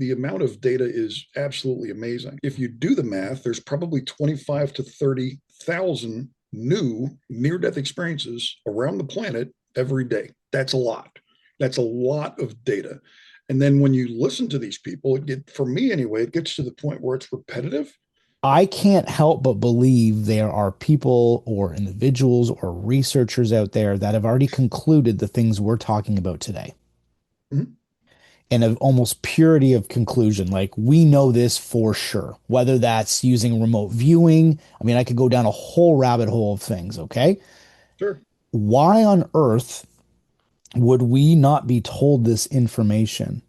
the amount of data is absolutely amazing. If you do the math, there's probably 25 to 30,000 new near-death experiences around the planet every day. That's a lot. That's a lot of data. And then when you listen to these people, for me anyway, it gets to the point where it's repetitive. I can't help but believe there are people or individuals or researchers out there that have already concluded the things we're talking about today. Mhm. And of almost purity of conclusion. Like we know this for sure, whether that's using remote viewing. I mean, I could go down a whole rabbit hole of things. Okay. Sure. Why on earth would we not be told this information?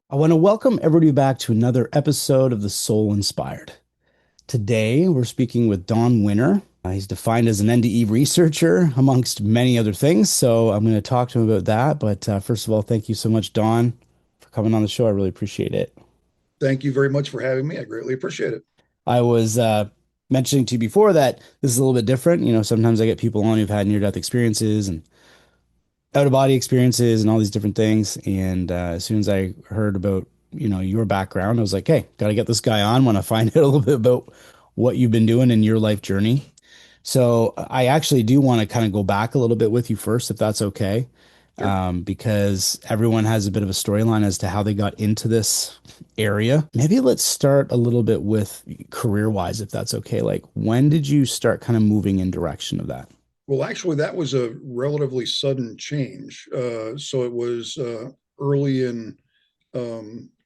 I want to welcome everybody back to another episode of The Soul Inspired. Today, we're speaking with Don Winner. He's defined as an NDE researcher, amongst many other things. So I'm going to talk to him about that. But first of all, thank you so much, Don, for coming on the show. I really appreciate it. Thank you very much for having me. I greatly appreciate it. I was mentioning to you before that this is a little bit different. You know, sometimes I get people on who've had near-death experiences and out-of-body experiences and all these different things. And as soon as I heard about, your background, I was like, hey, got to get this guy on. Want to find out a little bit about what you've been doing in your life journey. So I actually do want to kind of go back a little bit with you first, if that's okay, Sure. because everyone has a bit of a storyline as to how they got into this area. Maybe let's start a little bit with career-wise, if that's okay. Like, when did you start kind of moving in direction of that? Well, actually, that was a relatively sudden change. So it was early in,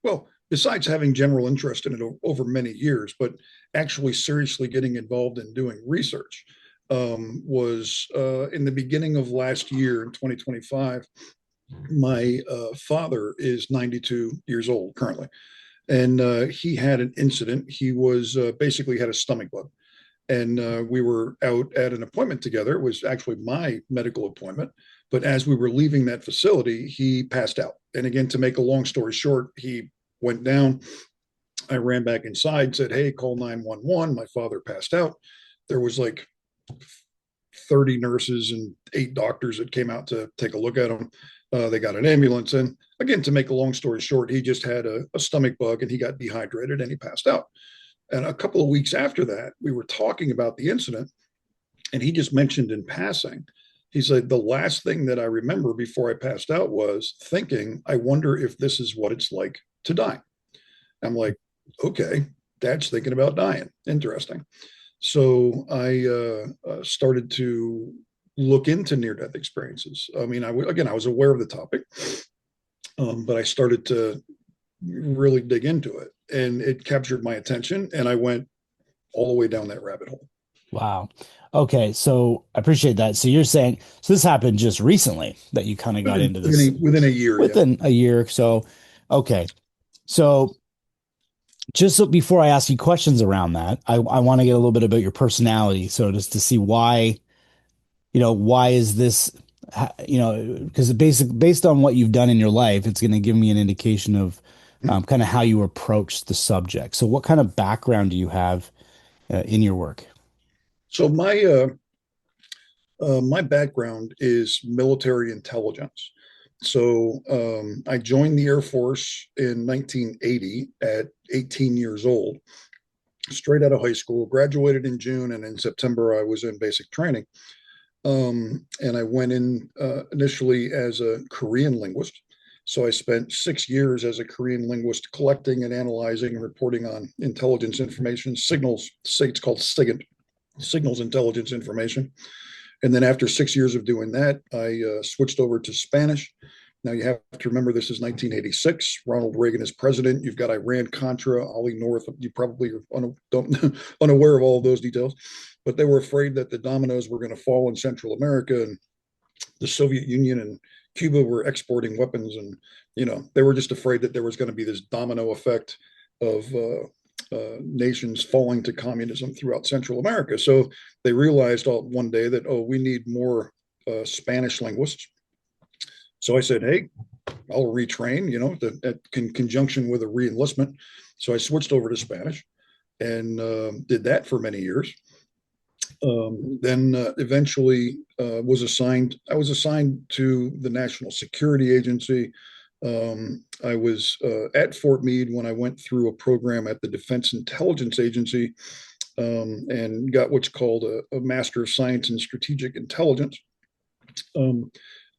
well, besides having general interest in it over many years, but actually seriously getting involved in doing research was in the beginning of last year in 2025. My father is 92 years old currently, and he had an incident. He was basically had a stomach bug, and we were out at an appointment together. It was actually my medical appointment. But as we were leaving that facility, he passed out. And again, to make a long story short, he went down. I ran back inside, said, hey, call 911. My father passed out. There was like 30 nurses and 8 doctors that came out to take a look at him. They got an ambulance. And again, to make a long story short, he just had a stomach bug and he got dehydrated and he passed out. And a couple of weeks after that, we were talking about the incident, and he just mentioned in passing, he said, the last thing that I remember before I passed out was thinking, I wonder if this is what it's like to die. I'm like, okay, dad's thinking about dying. Interesting. So I started to look into near death experiences. I mean, again, I was aware of the topic, but I started to really dig into it, and it captured my attention, and I went all the way down that rabbit hole. Wow. Okay, so I appreciate that. So you're saying, so this happened just recently that you kind of got within into within this a, within a year. Yeah. within a year. So, okay. So just so before I ask you questions around that, I want to get a little bit about your personality. So just to see why, why is this, because based on what you've done in your life, it's going to give me an indication of kind of how you approach the subject. So what kind of background do you have in your work? So my background is military intelligence. So I joined the Air Force in 1980 at 18 years old, straight out of high school. Graduated in June, and in September I was in basic training. And I went in initially as a Korean linguist. So I spent 6 years as a Korean linguist collecting and analyzing and reporting on intelligence information, signals, it's called SIGINT, signals intelligence information. And then after 6 years of doing that, I switched over to Spanish. Now you have to remember this is 1986. Ronald Reagan is president. You've got Iran Contra, Ollie North. You probably are unaware of all of those details, but they were afraid that the dominoes were going to fall in Central America, and the Soviet Union and Cuba were exporting weapons, and they were just afraid that there was going to be this domino effect of nations falling to communism throughout Central America. So they realized one day that, we need more Spanish linguists. So I said, hey, I'll retrain, in conjunction with a reenlistment. So I switched over to Spanish. and did that for many years. Then eventually I was assigned to the National Security Agency. I was at Fort Meade when I went through a program at the Defense Intelligence Agency, and got what's called a Master of Science in Strategic Intelligence, um,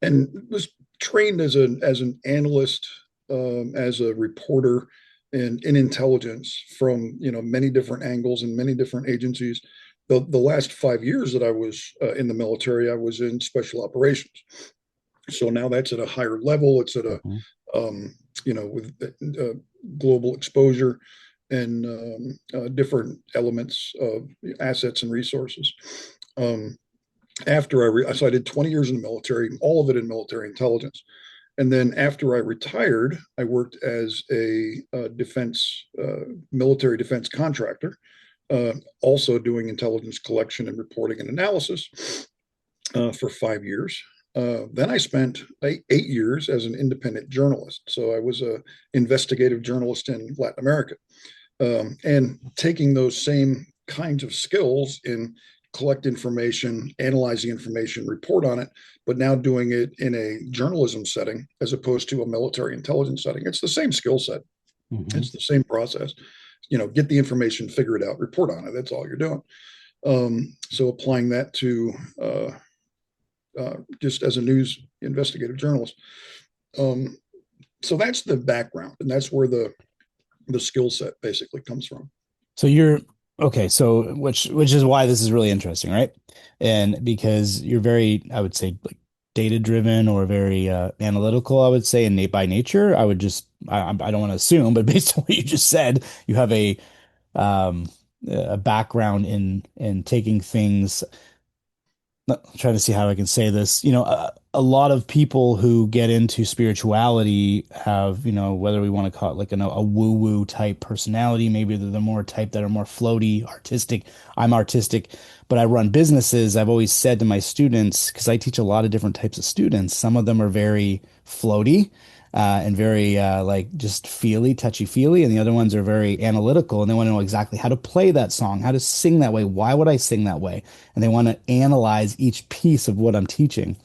and was trained as an analyst, as a reporter in intelligence from many different angles and many different agencies. The last 5 years that I was in the military, I was in special operations. So now that's at a higher level. It's at a Mhm. with global exposure and different elements of assets and resources. Um, so I did 20 years in the military, all of it in military intelligence. And then after I retired, I worked as a defense, military defense contractor, also doing intelligence collection and reporting and analysis for 5 years. Then I spent 8 years as an independent journalist. So I was an investigative journalist in Latin America, and taking those same kinds of skills in collect information, analyze the information, report on it, but now doing it in a journalism setting as opposed to a military intelligence setting. It's the same skill set. Mhm. It's the same process. Get the information, figure it out, report on it. That's all you're doing. So applying that to just as a news investigative journalist. Um, so that's the background, and that's where the skill set basically comes from. So you're okay, so which is why this is really interesting, right? And because you're very, I would say, like data driven or very analytical, I would say, and by nature, I would just I don't want to assume, but based on what you just said, you have um a background in taking things. I'm trying to see how I can say this. A lot of people who get into spirituality have, whether we want to call it like a woo-woo type personality, maybe they're the more type that are more floaty, artistic. I'm artistic, but I run businesses. I've always said to my students, because I teach a lot of different types of students, some of them are very floaty, and very like just feely, touchy-feely, and the other ones are very analytical, and they want to know exactly how to play that song, how to sing that way, why would I sing that way? And they want to analyze each piece of what I'm teaching.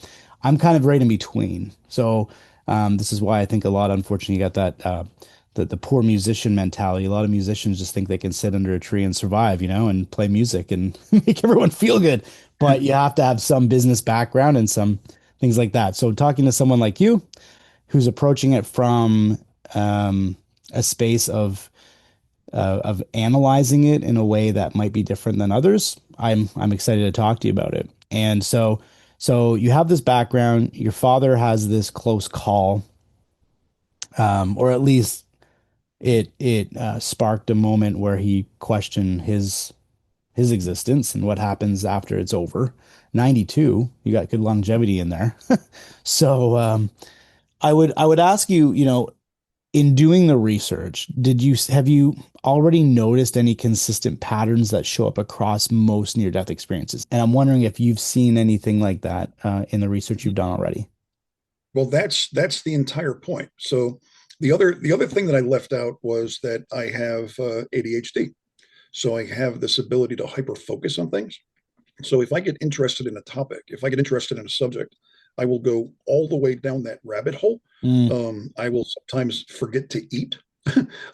I'm kind of right in between. So this is why I think a lot, unfortunately, you got that the poor musician mentality. A lot of musicians just think they can sit under a tree and survive, and play music and make everyone feel good. But you have to have some business background and some things like that. So talking to someone like you, who's approaching it from um, a space of analyzing it in a way that might be different than others, I'm excited to talk to you about it. And so you have this background. Your father has this close call, or at least it sparked a moment where he questioned his existence and what happens after it's over. 92, you got good longevity in there. So I would ask you, in doing the research, have you already noticed any consistent patterns that show up across most near-death experiences? And I'm wondering if you've seen anything like that in the research you've done already. Well, that's the entire point. So the other thing that I left out was that I have ADHD. So I have this ability to hyper focus on things. So if I get interested in a topic, if I get interested in a subject, I will go all the way down that rabbit hole. Mm, I will sometimes forget to eat.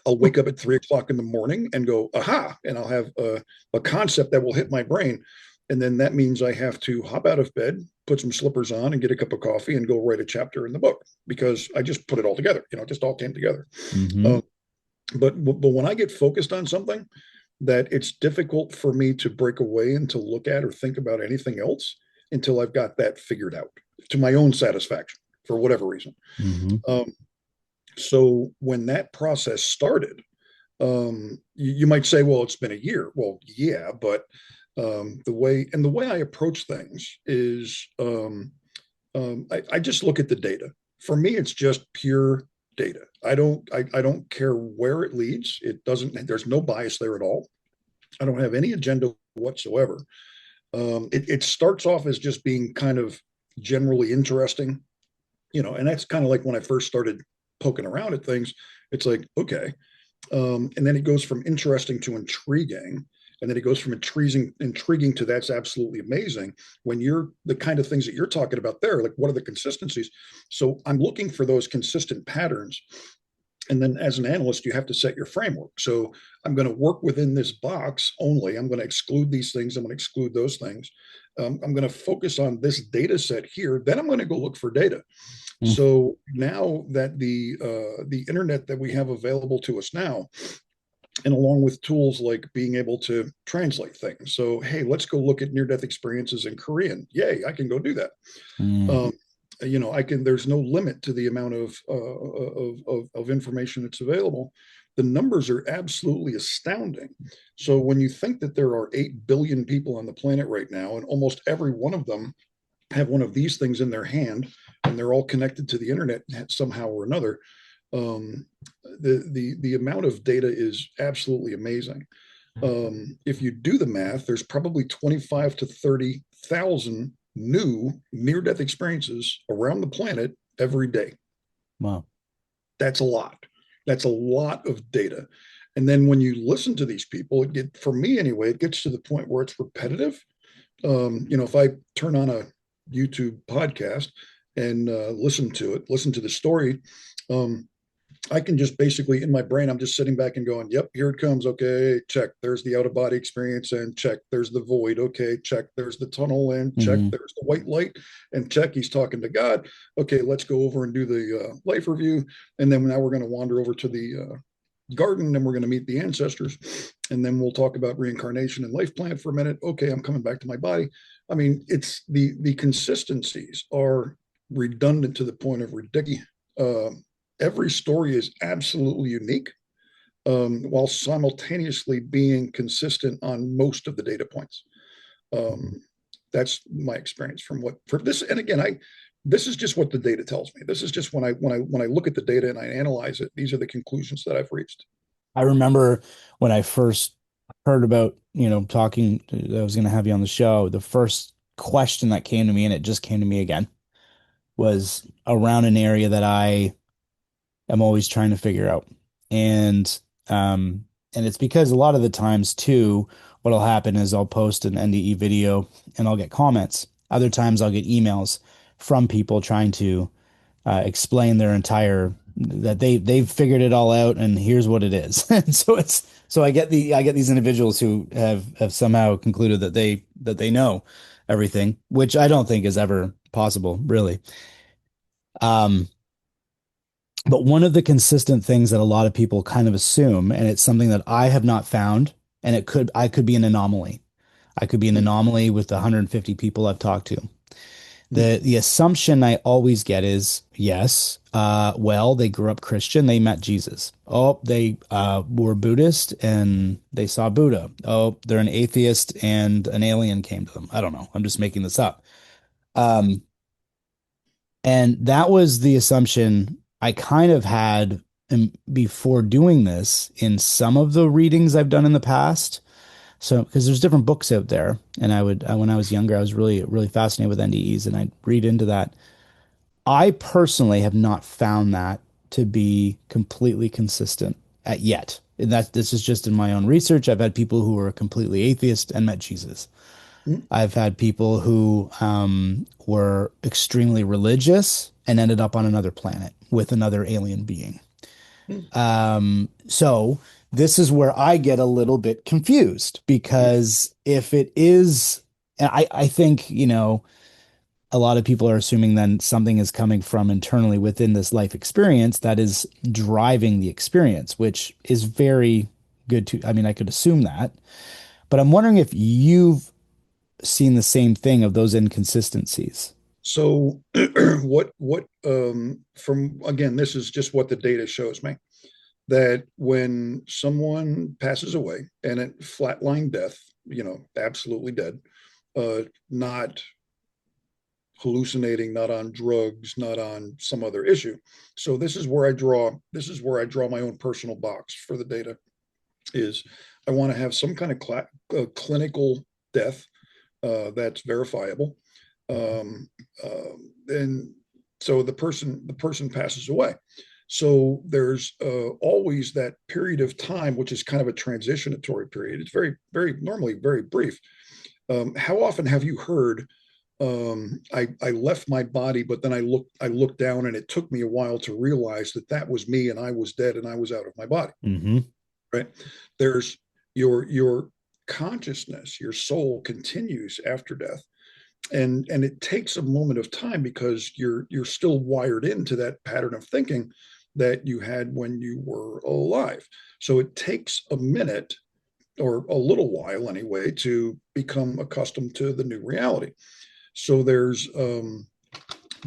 I'll wake up at 3 o'clock in the morning and go, aha, and I'll have a concept that will hit my brain. And then that means I have to hop out of bed, put some slippers on, and get a cup of coffee and go write a chapter in the book because I just put it all together. It just all came together. hmm Um, but when I get focused on something, that it's difficult for me to break away and to look at or think about anything else until I've got that figured out to my own satisfaction for whatever reason. hmm Um, so when that process started, you might say, well, it's been a year. Well, yeah, but the way I approach things is I just look at the data. For me, it's just pure data. I don't care where it leads. It doesn't. There's no bias there at all. I don't have any agenda whatsoever. It starts off as just being kind of generally interesting, and that's kind of like when I first started poking around at things. It's like, okay, And then it goes from interesting to intriguing. And then it goes from intriguing to that's absolutely amazing. When you're the kind of things that you're talking about there, like what are the consistencies? So I'm looking for those consistent patterns. And then as an analyst, you have to set your framework. So I'm going to work within this box only. I'm going to exclude these things. I'm going to exclude those things. I'm going to focus on this data set here. Then I'm going to go look for data. Mm. So now that the internet that we have available to us now, and along with tools like being able to translate things. So hey, let's go look at near-death experiences in Korean. Yay, I can go do that. Mm. Um, I can. There's no limit to the amount of information that's available. The numbers are absolutely astounding. So when you think that there are 8 billion people on the planet right now, and almost every one of them have one of these things in their hand, and they're all connected to the internet somehow or another, um, the amount of data is absolutely amazing. If you do the math, there's probably 25 to 30,000 new near-death experiences around the planet every day. Wow. That's a lot. That's a lot of data. And then when you listen to these people, for me anyway, it gets to the point where it's repetitive. If I turn on a YouTube podcast and listen to it, listen to the story, um, I can just basically in my brain, I'm just sitting back and going, yep, here it comes. Okay, check. There's the out of body experience and check. There's the void. Okay, check. There's the tunnel and check. Hmm. There's the white light and check. He's talking to God. Okay, let's go over and do the life review. And then now we're going to wander over to the garden and we're going to meet the ancestors. And then we'll talk about reincarnation and life plan for a minute. Okay, I'm coming back to my body. I mean, it's the consistencies are redundant to the point of ridiculous. Every story is absolutely unique, while simultaneously being consistent on most of the data points. Um, that's my experience from what for this. And again, this is just what the data tells me. This is just when I look at the data and I analyze it. These are the conclusions that I've reached. I remember when I first heard about, talking, I was going to have you on the show, the first question that came to me, and it just came to me again, was around an area that I am always trying to figure out. And um and it's because a lot of the times too, what'll happen is I'll post an NDE video and I'll get comments. Other times I'll get emails from people trying to explain their entire that they've figured it all out and here's what it is. And so I get these individuals who have somehow concluded that they know everything, which I don't think is ever possible, really. Um, but one of the consistent things that a lot of people kind of assume, and it's something that I have not found, and I could be an anomaly. I could be an anomaly with the 150 people I've talked to. The assumption I always get is yes, well, they grew up Christian, they met Jesus. Oh, they were Buddhist and they saw Buddha. Oh, they're an atheist and an alien came to them. I don't know. I'm just making this up. Um, and that was the assumption I kind of had before doing this in some of the readings I've done in the past. So, because there's different books out there, and when I was younger, I was really, really fascinated with NDEs, and I'd read into that. I personally have not found that to be completely consistent at yet. And this is just in my own research. I've had people who were completely atheist and met Jesus. I've had people who were extremely religious and ended up on another planet with another alien being. So this is where I get a little bit confused because if it is, and I think, a lot of people are assuming then something is coming from internally within this life experience that is driving the experience, which is very good to, I mean, I could assume that, but I'm wondering if you've seen the same thing of those inconsistencies. So what from again, this is just what the data shows me that when someone passes away and it flatline death, absolutely dead, not hallucinating, not on drugs, not on some other issue. So this is where I draw my own personal box for the data is I want to have some kind of clinical death that's verifiable. And so the person passes away. So there's always that period of time, which is kind of a transitionatory period. It's very normally very brief. How often have you heard, I left my body, but then I looked down and it took me a while to realize that that was me and I was dead and I was out of my body, Hmm. right? There's your consciousness, your soul continues after death. And it takes a moment of time because you're still wired into that pattern of thinking that you had when you were alive. So it takes a minute or a little while anyway to become accustomed to the new reality. So there's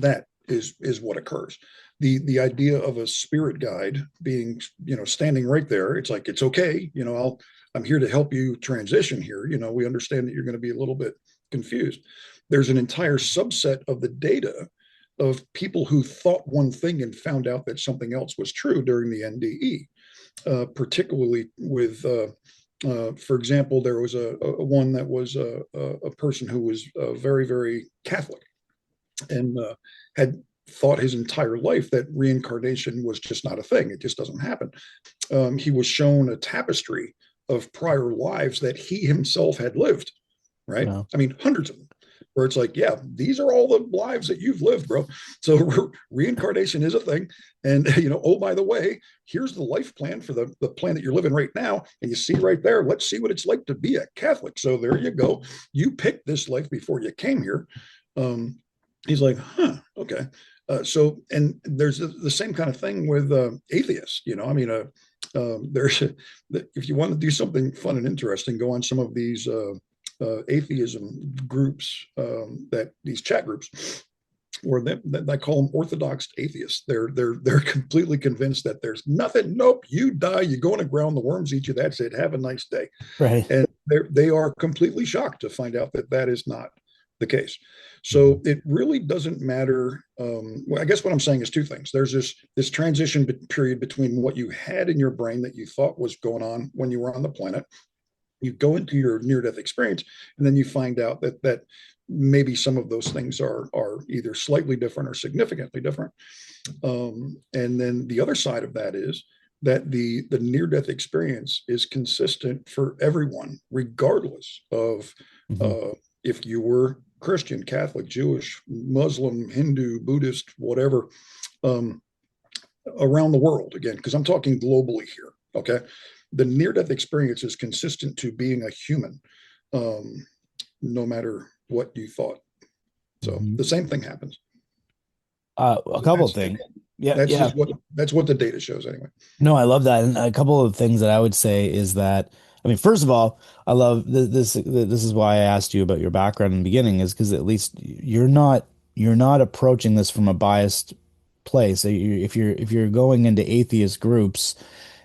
that is what occurs. The idea of a spirit guide being, standing right there, it's like, it's okay, I'm here to help you transition here. We understand that you're going to be a little bit confused. There's an entire subset of the data of people who thought one thing and found out that something else was true during the NDE, particularly with for example, there was a one that was a person who was very, very Catholic and had thought his entire life that reincarnation was just not a thing. It just doesn't happen. He was shown a tapestry of prior lives that he himself had lived, right? Wow. I mean, hundreds of them, where it's like, yeah, these are all the lives that you've lived, bro. So reincarnation is a thing. And, oh, by the way, here's the life plan for the plan that you're living right now. And you see right there, let's see what it's like to be a Catholic. So there you go. You picked this life before you came here. He's like, huh, okay. So, and there's the same kind of thing with atheists, I mean, there's, if you want to do something fun and interesting, go on some of these atheism groups, that these chat groups, or I call them orthodox atheists. They're completely convinced that there's nothing. Nope, you die, you go on the ground, the worms eat you. That's it. Have a nice day. Right. And they are completely shocked to find out that that is not the case. So it really doesn't matter. Well, I guess what I'm saying is two things. There's this transition period between what you had in your brain that you thought was going on when you were on the planet. You go into your near-death experience, and then you find out that maybe some of those things are either slightly different or significantly different. And then the other side of that is that the near-death experience is consistent for everyone, regardless of Hmm. if you were Christian, Catholic, Jewish, Muslim, Hindu, Buddhist, whatever, um, around the world. Again, because I'm talking globally here. Okay, the near-death experience is consistent to being a human, um, no matter what you thought. So Hmm. the same thing happens. A couple of things. Yeah, That's yeah. just what the data shows anyway. No, I love that. And a couple of things that I would say is that, I mean, first of all, I love this. This is why I asked you about your background in the beginning, is because at least you're not approaching this from a biased place. So if you're going into atheist groups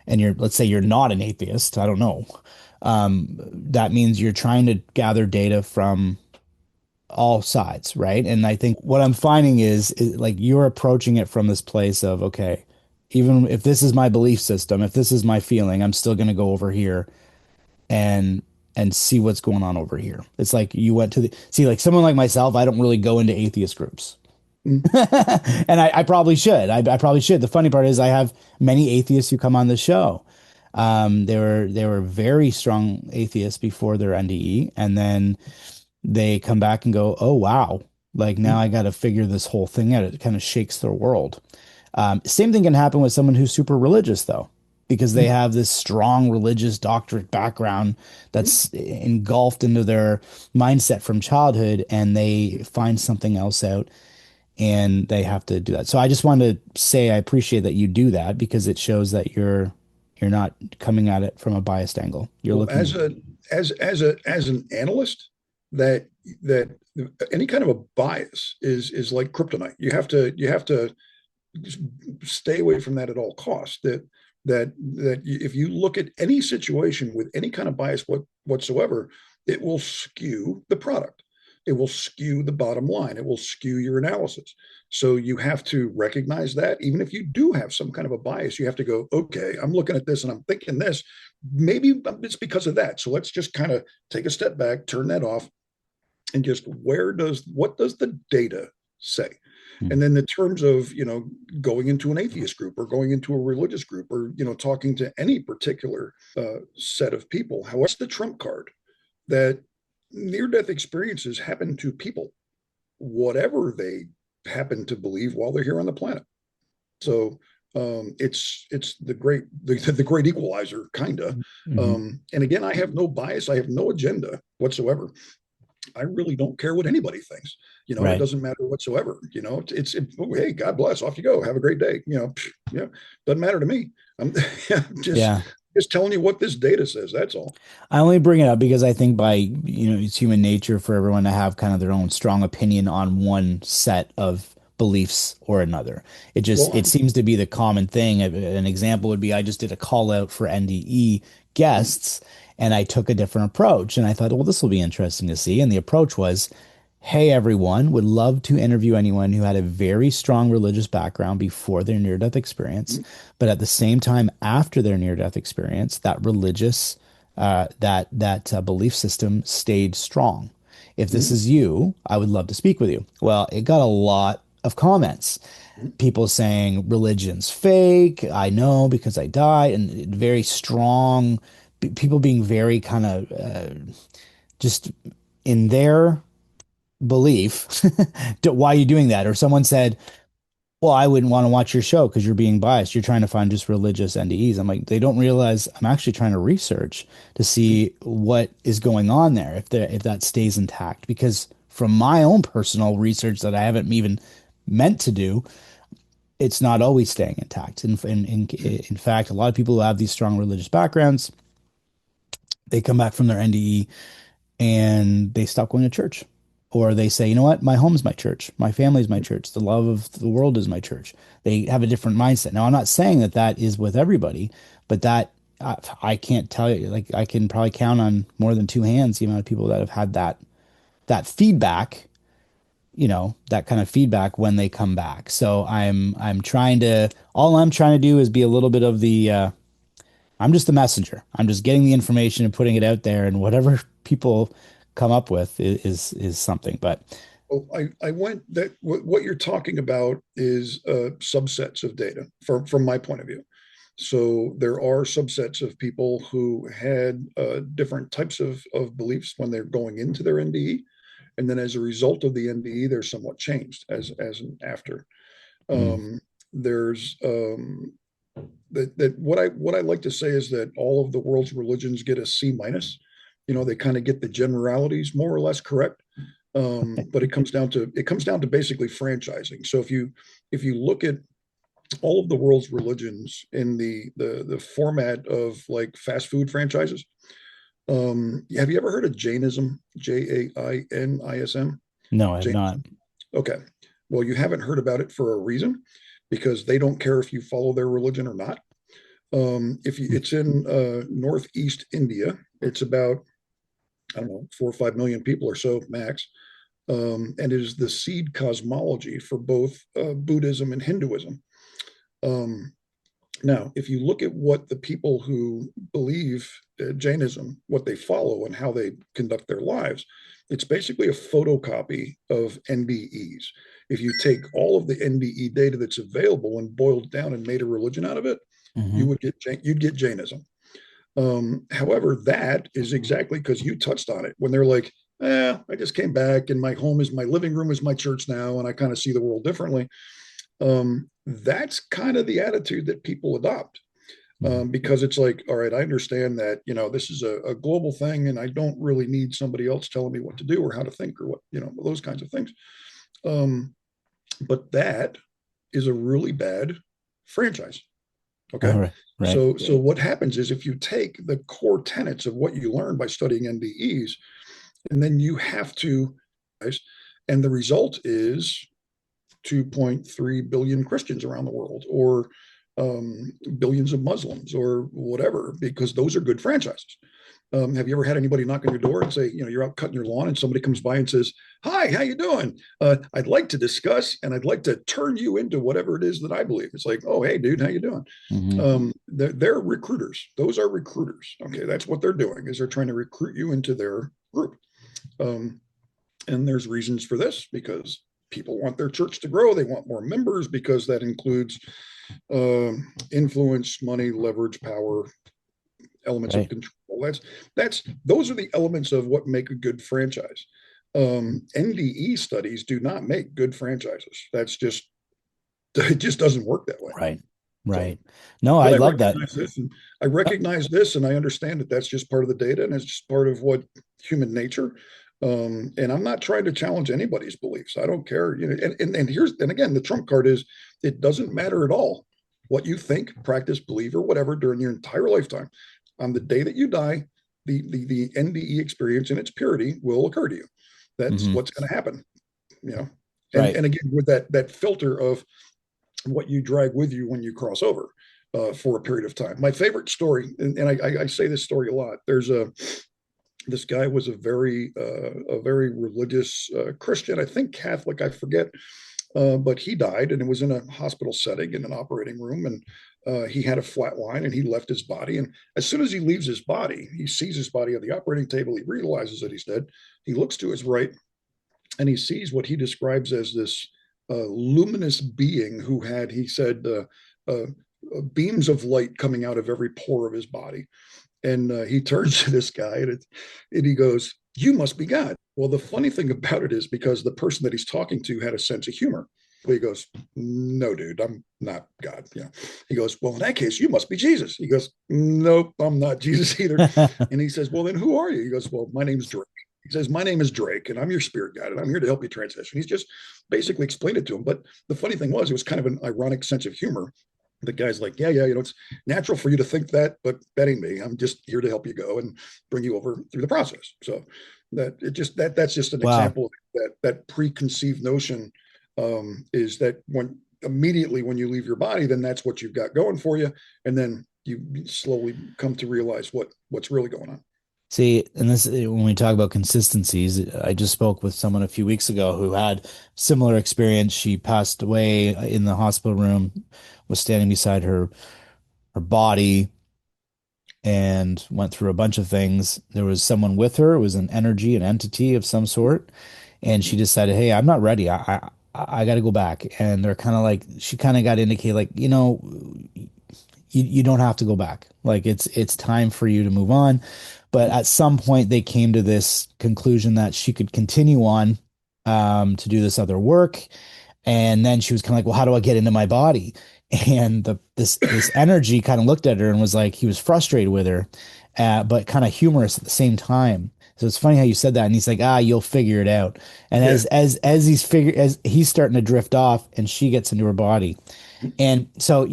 and let's say you're not an atheist, I don't know. That means you're trying to gather data from all sides, right? And I think what I'm finding is like you're approaching it from this place of, okay, even if this is my belief system, if this is my feeling, I'm still going to go over here and see what's going on over here. It's like you went to the see, like someone like myself, I don't really go into atheist groups. Mm, And I probably should. I probably should. The funny part is I have many atheists who come on the show. They were very strong atheists before their NDE, and then they come back and go, oh, wow, like now mm, I got to figure this whole thing out. It kind of shakes their world. Same thing can happen with someone who's super religious, though, because they mm, have this strong religious doctorate background mm. that's engulfed into their mindset from childhood, and they find something else out and they have to do that. So I just wanted to say I appreciate that you do that because it shows that you're not coming at it from a biased angle. You're Well, looking. as an analyst, that that any kind of a bias is like kryptonite. You have to stay away from that at all costs. That if you look at any situation with any kind of bias whatsoever, it will skew the product. It will skew the bottom line. It will skew your analysis. So you have to recognize that even if you do have some kind of a bias, you have to go, okay, I'm looking at this and I'm thinking this. Maybe it's because of that. So let's just kind of take a step back, turn that off, and just what does the data say. Mm. And then the terms of, going into an atheist group or going into a religious group or, talking to any particular set of people, how what's the trump card that near-death experiences happen to people, whatever they happen to believe while they're here on the planet. So it's the great equalizer, kind of. Mm-hmm. And again, I have no bias. I have no agenda whatsoever. I really don't care what anybody thinks. It Right. doesn't matter whatsoever. Hey, God bless. Off you go. Have a great day. Yeah, doesn't matter to me. I'm just Yeah. just telling you what this data says. That's all. I only bring it up because I think it's human nature for everyone to have kind of their own strong opinion on one set of beliefs or another. Well, It seems to be the common thing. An example would be I just did a call out for NDE guests and I took a different approach and I thought, well, this will be interesting to see. And the approach was, hey, everyone, would love to interview anyone who had a very strong religious background before their near-death experience, but at the same time, after their near-death experience, that religious belief system stayed strong. If this is you, I would love to speak with you. Well, it got a lot of comments. People saying religion's fake. I know because I died, and very strong. People being very kind of just in their belief. Why are you doing that? Or someone said, well, I wouldn't want to watch your show because you're being biased. You're trying to find just religious NDEs. I'm like, they don't realize I'm actually trying to research to see what is going on there if that stays intact. Because from my own personal research that I haven't even meant to do, it's not always staying intact. In fact, a lot of people who have these strong religious backgrounds, they come back from their NDE and they stop going to church. Or they say, you know what, my home's my church, my family's my church, the love of the world is my church. They have a different mindset. Now, I'm not saying that that is with everybody, but I can't tell you, like I can probably count on more than two hands the amount of people that have had that feedback, that kind of feedback when they come back. So all I'm trying to do is be a little bit of I'm just the messenger. I'm just getting the information and putting it out there, and whatever people come up with is something. But well, I went that what you're talking about is subsets of data from my point of view. So there are subsets of people who had different types of beliefs when they're going into their NDE, and then as a result of the NDE, they're somewhat changed as an after. mm, There's that what I like to say is that all of the world's religions get a C minus. They kind of get the generalities more or less correct. But it comes down to basically franchising. So if you look at all of the world's religions in the format of like fast food franchises, have you ever heard of Jainism? Jainism? no, I have Jainism. not. Okay. Well, you haven't heard about it for a reason, because they don't care if you follow their religion or not. If you, It's in northeast India. It's about, I don't know, 4 or 5 million people or so max. And it is the seed cosmology for both Buddhism and Hinduism. Um, Now, if you look at what the people who believe Jainism, what they follow and how they conduct their lives, it's basically a photocopy of NDEs. If you take all of the NDE data that's available and boiled down and made a religion out of it, Hmm. you'd get Jainism. However, that is exactly because you touched on it when they're like, I just came back and my home is my living room is my church now, and I kind of see the world differently. That's kind of the attitude that people adopt, because it's like, all right, I understand that, this is a global thing and I don't really need somebody else telling me what to do or how to think or what, those kinds of things. But that is a really bad franchise. All Okay. right, right. So what happens is if you take the core tenets of what you learn by studying NDEs, and then you have to, and the result is 2.3 billion Christians around the world, or billions of Muslims, or whatever, because those are good franchises. Have you ever had anybody knock on your door and say, you're out cutting your lawn and somebody comes by and says, "Hi, how you doing? I'd like to discuss and I'd like to turn you into whatever it is that I believe." It's like, "Oh, hey, dude, how you doing?" Hmm. They're recruiters. Those are recruiters. Okay, that's what they're doing, is they're trying to recruit you into their group. And there's reasons for this, because people want their church to grow. They want more members because that includes influence, money, leverage, power, elements of Right. control. Those are the elements of what make a good franchise. NDE studies do not make good franchises. That's just it just doesn't work that way. Right. So, Right. No, I but I love that. recognize this, and I recognize this, and I understand that that's just part of the data, and it's just part of what human nature. And I'm not trying to challenge anybody's beliefs. I don't care, you know. And here's and again, the trump card is it doesn't matter at all what you think, practice, believe, or whatever during your entire lifetime. On the day that you die, the NDE experience in its purity will occur to you. That's Hmm. what's going to happen, you know. Right. And again, with that filter of what you drag with you when you cross over for a period of time. My favorite story, and I say this story a lot. There's a this guy was a very religious Christian, I think Catholic, I forget, but he died, and it was in a hospital setting in an operating room, and he had a flat line, and he left his body. And as soon as he leaves his body, he sees his body on the operating table. He realizes that he's dead. He looks to his right, and he sees what he describes as this luminous being who had, he said, beams of light coming out of every pore of his body. And he turns to this guy and he goes, "You must be God." Well, the funny thing about it is because the person that he's talking to had a sense of humor. He goes, "No, dude, I'm not God." Yeah. He goes, "Well, in that case, you must be Jesus." He goes, "Nope, I'm not Jesus either." And he says, "Well, then who are you?" He goes, "Well, my name's Drake." He says, "My name is Drake, and I'm your spirit guide, and I'm here to help you transition." He's just basically explained it to him. But the funny thing was, it was kind of an ironic sense of humor. The guy's like, "Yeah, you know, it's natural for you to think that, but that ain't me. I'm just here to help you go and bring you over through the process." So that's just an Wow. example of that preconceived notion is that when immediately when you leave your body, then that's what you've got going for you, and then you slowly come to realize what's really going on. See, and this when we talk about consistencies, I just spoke with someone a few weeks ago who had similar experience. She passed away in the hospital room, was standing beside her body and went through a bunch of things. There was someone with her, it was an energy, an entity of some sort, and she decided, "Hey, I'm not ready. I got to go back." And they're kind of like, she kind of got indicated, like, you don't have to go back. Like it's time for you to move on. But at some point, they came to this conclusion that she could continue on to do this other work. And then she was kind of like, well, how do I get into my body? And this energy kind of looked at her and was like, he was frustrated with her, but kind of humorous at the same time. So it's funny how you said that. And he's like, you'll figure it out. And Yeah. as he's starting to drift off and she gets into her body. And so,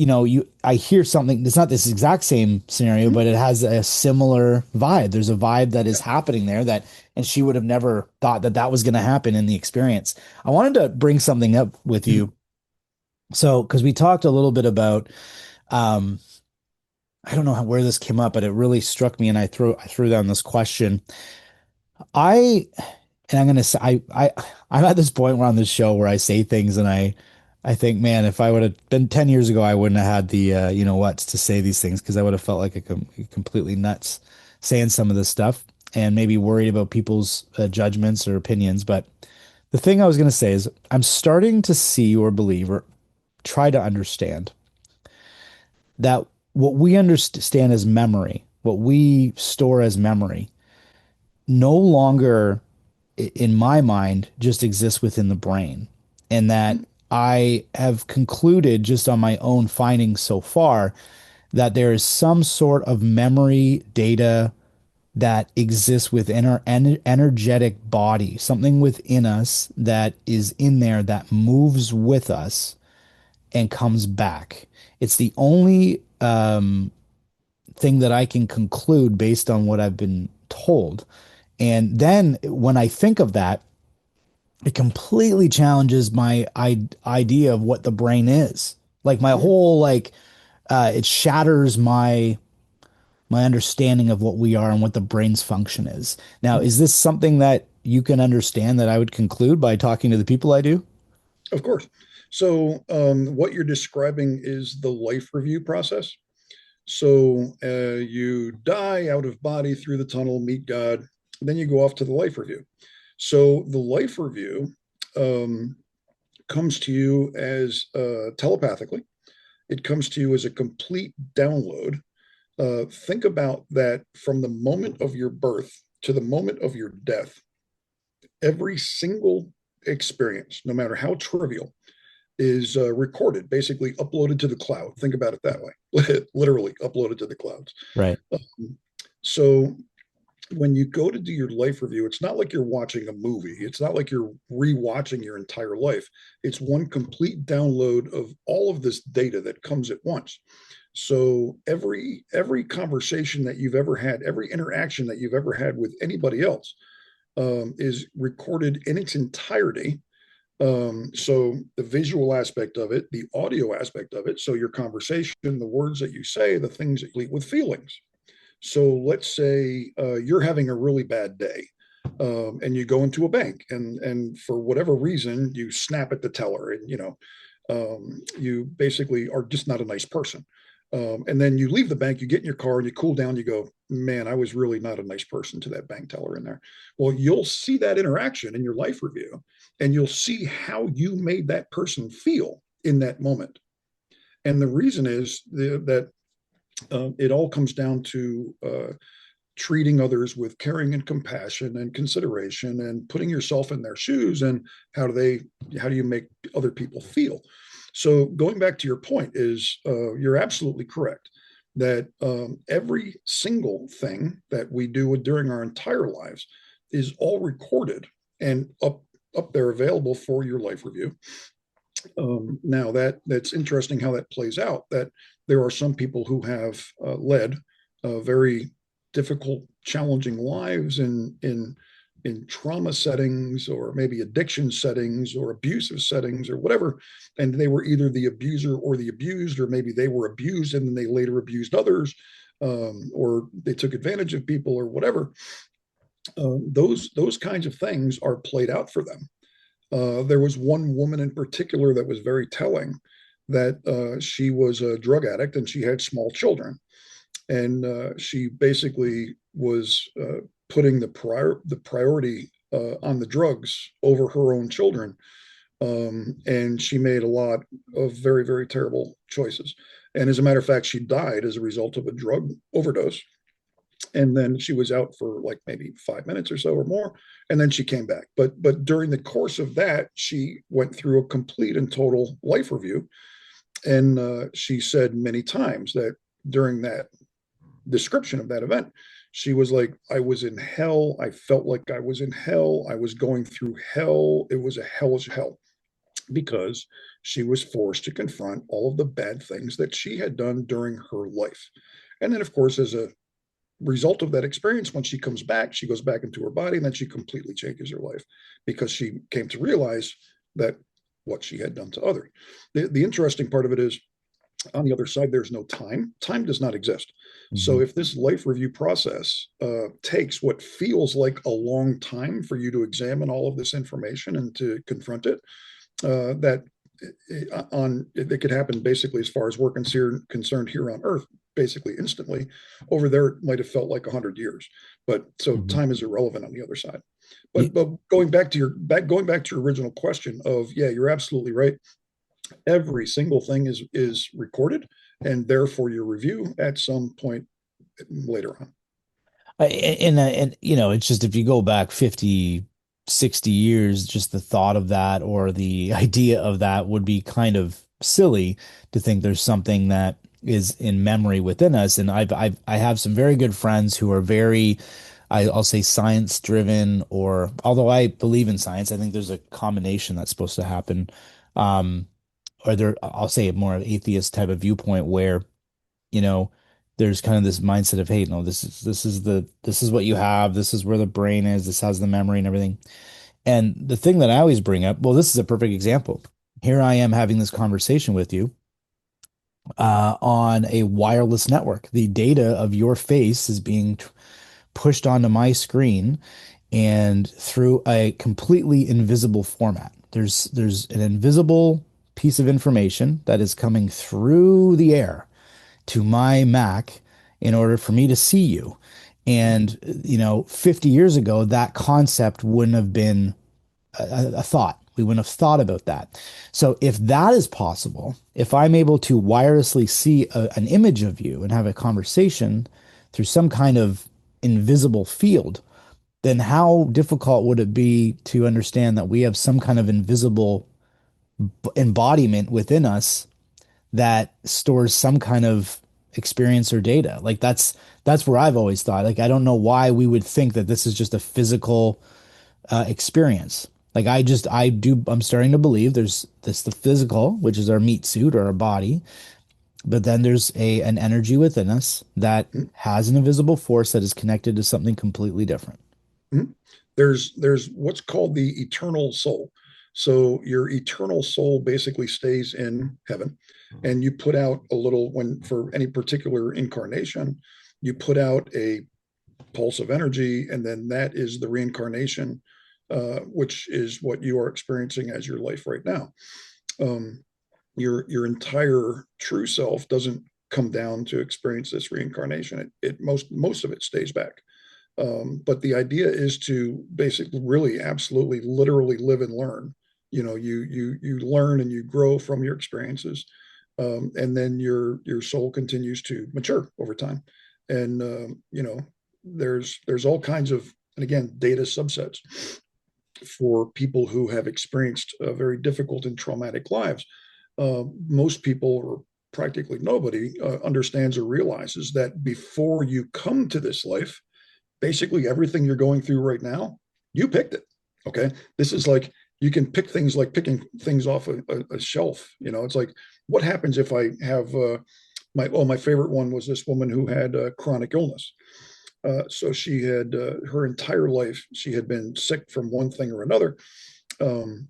I hear something, it's not this exact same scenario, but it has a similar vibe. There's a vibe that is happening there and she would have never thought that that was going to happen in the experience. I wanted to bring something up with you. So, because we talked a little bit about, um, I don't know where this came up, but it really struck me, and I threw down this question. I and I'm gonna say I'm at this point where on this show where I say things and I think, man, if I would have been 10 years ago, I wouldn't have had the what's to say these things because I would have felt like completely nuts saying some of this stuff and maybe worried about people's judgments or opinions. But the thing I was gonna say is I'm starting to see or believe or try to understand that what we understand as memory, what we store as memory, no longer, in my mind, just exists within the brain. And that I have concluded just on my own findings so far that there is some sort of memory data that exists within our energetic body, something within us that is in there that moves with us and comes back. It's the only thing that I can conclude based on what I've been told. And then when I think of that, it completely challenges my idea of what the brain is. Like my whole it shatters my understanding of what we are and what the brain's function is. Now, is this something that you can understand that I would conclude by talking to the people I do? Of course. So what you're describing is the life review process. So you die out of body through the tunnel, meet God, then you go off to the life review. So the life review, um, comes to you as telepathically. It comes to you as a complete download. Think about that from the moment of your birth to the moment of your death. Every single experience, no matter how trivial, is recorded, basically uploaded to the cloud. Think about it that way. Literally uploaded to the clouds. Right. So when you go to do your life review, it's not like you're watching a movie. It's not like you're rewatching your entire life. It's one complete download of all of this data that comes at once. So every conversation that you've ever had, every interaction that you've ever had with anybody else is recorded in its entirety. So the visual aspect of it, the audio aspect of it, so your conversation, the words that you say, the things that you lead with feelings. So let's say you're having a really bad day, and you go into a bank, and for whatever reason you snap at the teller, and you basically are just not a nice person. And then you leave the bank, you get in your car, and you cool down. You go, man, I was really not a nice person to that bank teller in there. Well, you'll see that interaction in your life review, and you'll see how you made that person feel in that moment. And the reason is that it all comes down to treating others with caring and compassion and consideration, and putting yourself in their shoes, and how do you make other people feel. So going back to your point is you're absolutely correct that every single thing that we do during our entire lives is all recorded and up there available for your life review. Now that's interesting how that plays out, that there are some people who have led very difficult, challenging lives in trauma settings, or maybe addiction settings, or abusive settings, or whatever. And they were either the abuser or the abused, or maybe they were abused and then they later abused others, or they took advantage of people, or whatever. Those kinds of things are played out for them. There was one woman in particular that was very telling, that she was a drug addict and she had small children. And she basically was putting the priority on the drugs over her own children. And she made a lot of very, very terrible choices. And as a matter of fact, she died as a result of a drug overdose. And then she was out for like maybe 5 minutes or so or more, and then she came back. But during the course of that, she went through a complete and total life review, and she said many times that during that description of that event, she was like, I was in hell. I felt like I was in hell. I was going through hell. It was a hellish hell, because she was forced to confront all of the bad things that she had done during her life. And then, of course, as a result of that experience, when she comes back, she goes back into her body, and then she completely changes her life, because she came to realize that what she had done to others. The interesting part of it is, on the other side, there's no time. Time does not exist. Mm-hmm. So if this life review process takes what feels like a long time for you to examine all of this information and to confront it, that it could happen basically, as far as we're concerned here on Earth, basically instantly. Over there, it might have felt like 100 years. But so Mm-hmm. time is irrelevant on the other side. Yeah. But going back to your original question of, yeah, you're absolutely right. Every single thing is recorded and there for your review at some point later on. And it's just, if you go back 50, 60 years, just the thought of that, or the idea of that, would be kind of silly to think there's something that is in memory within us. And I have some very good friends who are very, I'll say, science driven, or although I believe in science, I think there's a combination that's supposed to happen. Um, or there, I'll say, a more atheist type of viewpoint, where you know, there's kind of this mindset of, hey, no, this is what you have, this is where the brain is, this has the memory and everything. And the thing that I always bring up, well, this is a perfect example. Here I am having this conversation with you on a wireless network. The data of your face is being pushed onto my screen, and through a completely invisible format. There's an invisible piece of information that is coming through the air to my Mac in order for me to see you. And 50 years ago, that concept wouldn't have been a thought. We wouldn't have thought about that. So if that is possible, if I'm able to wirelessly see an image of you and have a conversation through some kind of invisible field, then how difficult would it be to understand that we have some kind of invisible embodiment within us that stores some kind of experience or data? Like that's where I've always thought. Like I don't know why we would think that this is just a physical experience. Like I'm starting to believe there's this the physical, which is our meat suit or our body, but then there's an energy within us that Mhm. has an invisible force that is connected to something completely different. Mhm. There's what's called the eternal soul. So your eternal soul basically stays in heaven, and you put out a little when for any particular incarnation, you put out a pulse of energy, and then that is the reincarnation, which is what you are experiencing as your life right now. Um, your entire true self doesn't come down to experience this reincarnation. It most of it stays back. But the idea is to basically really absolutely literally live and learn. You learn and you grow from your experiences, and then your soul continues to mature over time. And there's all kinds of, and again, data subsets for people who have experienced very difficult and traumatic lives. Most people, or practically nobody, understands or realizes that before you come to this life, basically everything you're going through right now, you picked it. Okay. This is like, you can pick things like picking things off a shelf. It's like, what happens if I have my favorite one was this woman who had chronic illness. So she had her entire life, she had been sick from one thing or another, um,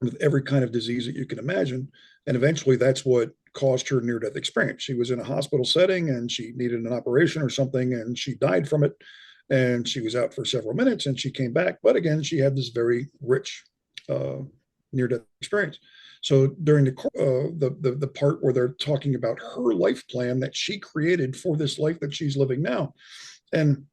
with every kind of disease that you can imagine. And eventually that's what caused her near death experience. She was in a hospital setting and she needed an operation or something, and she died from it. And she was out for several minutes and she came back. But again, she had this very rich uh, near death experience. So during the part where they're talking about her life plan that she created for this life that she's living now, and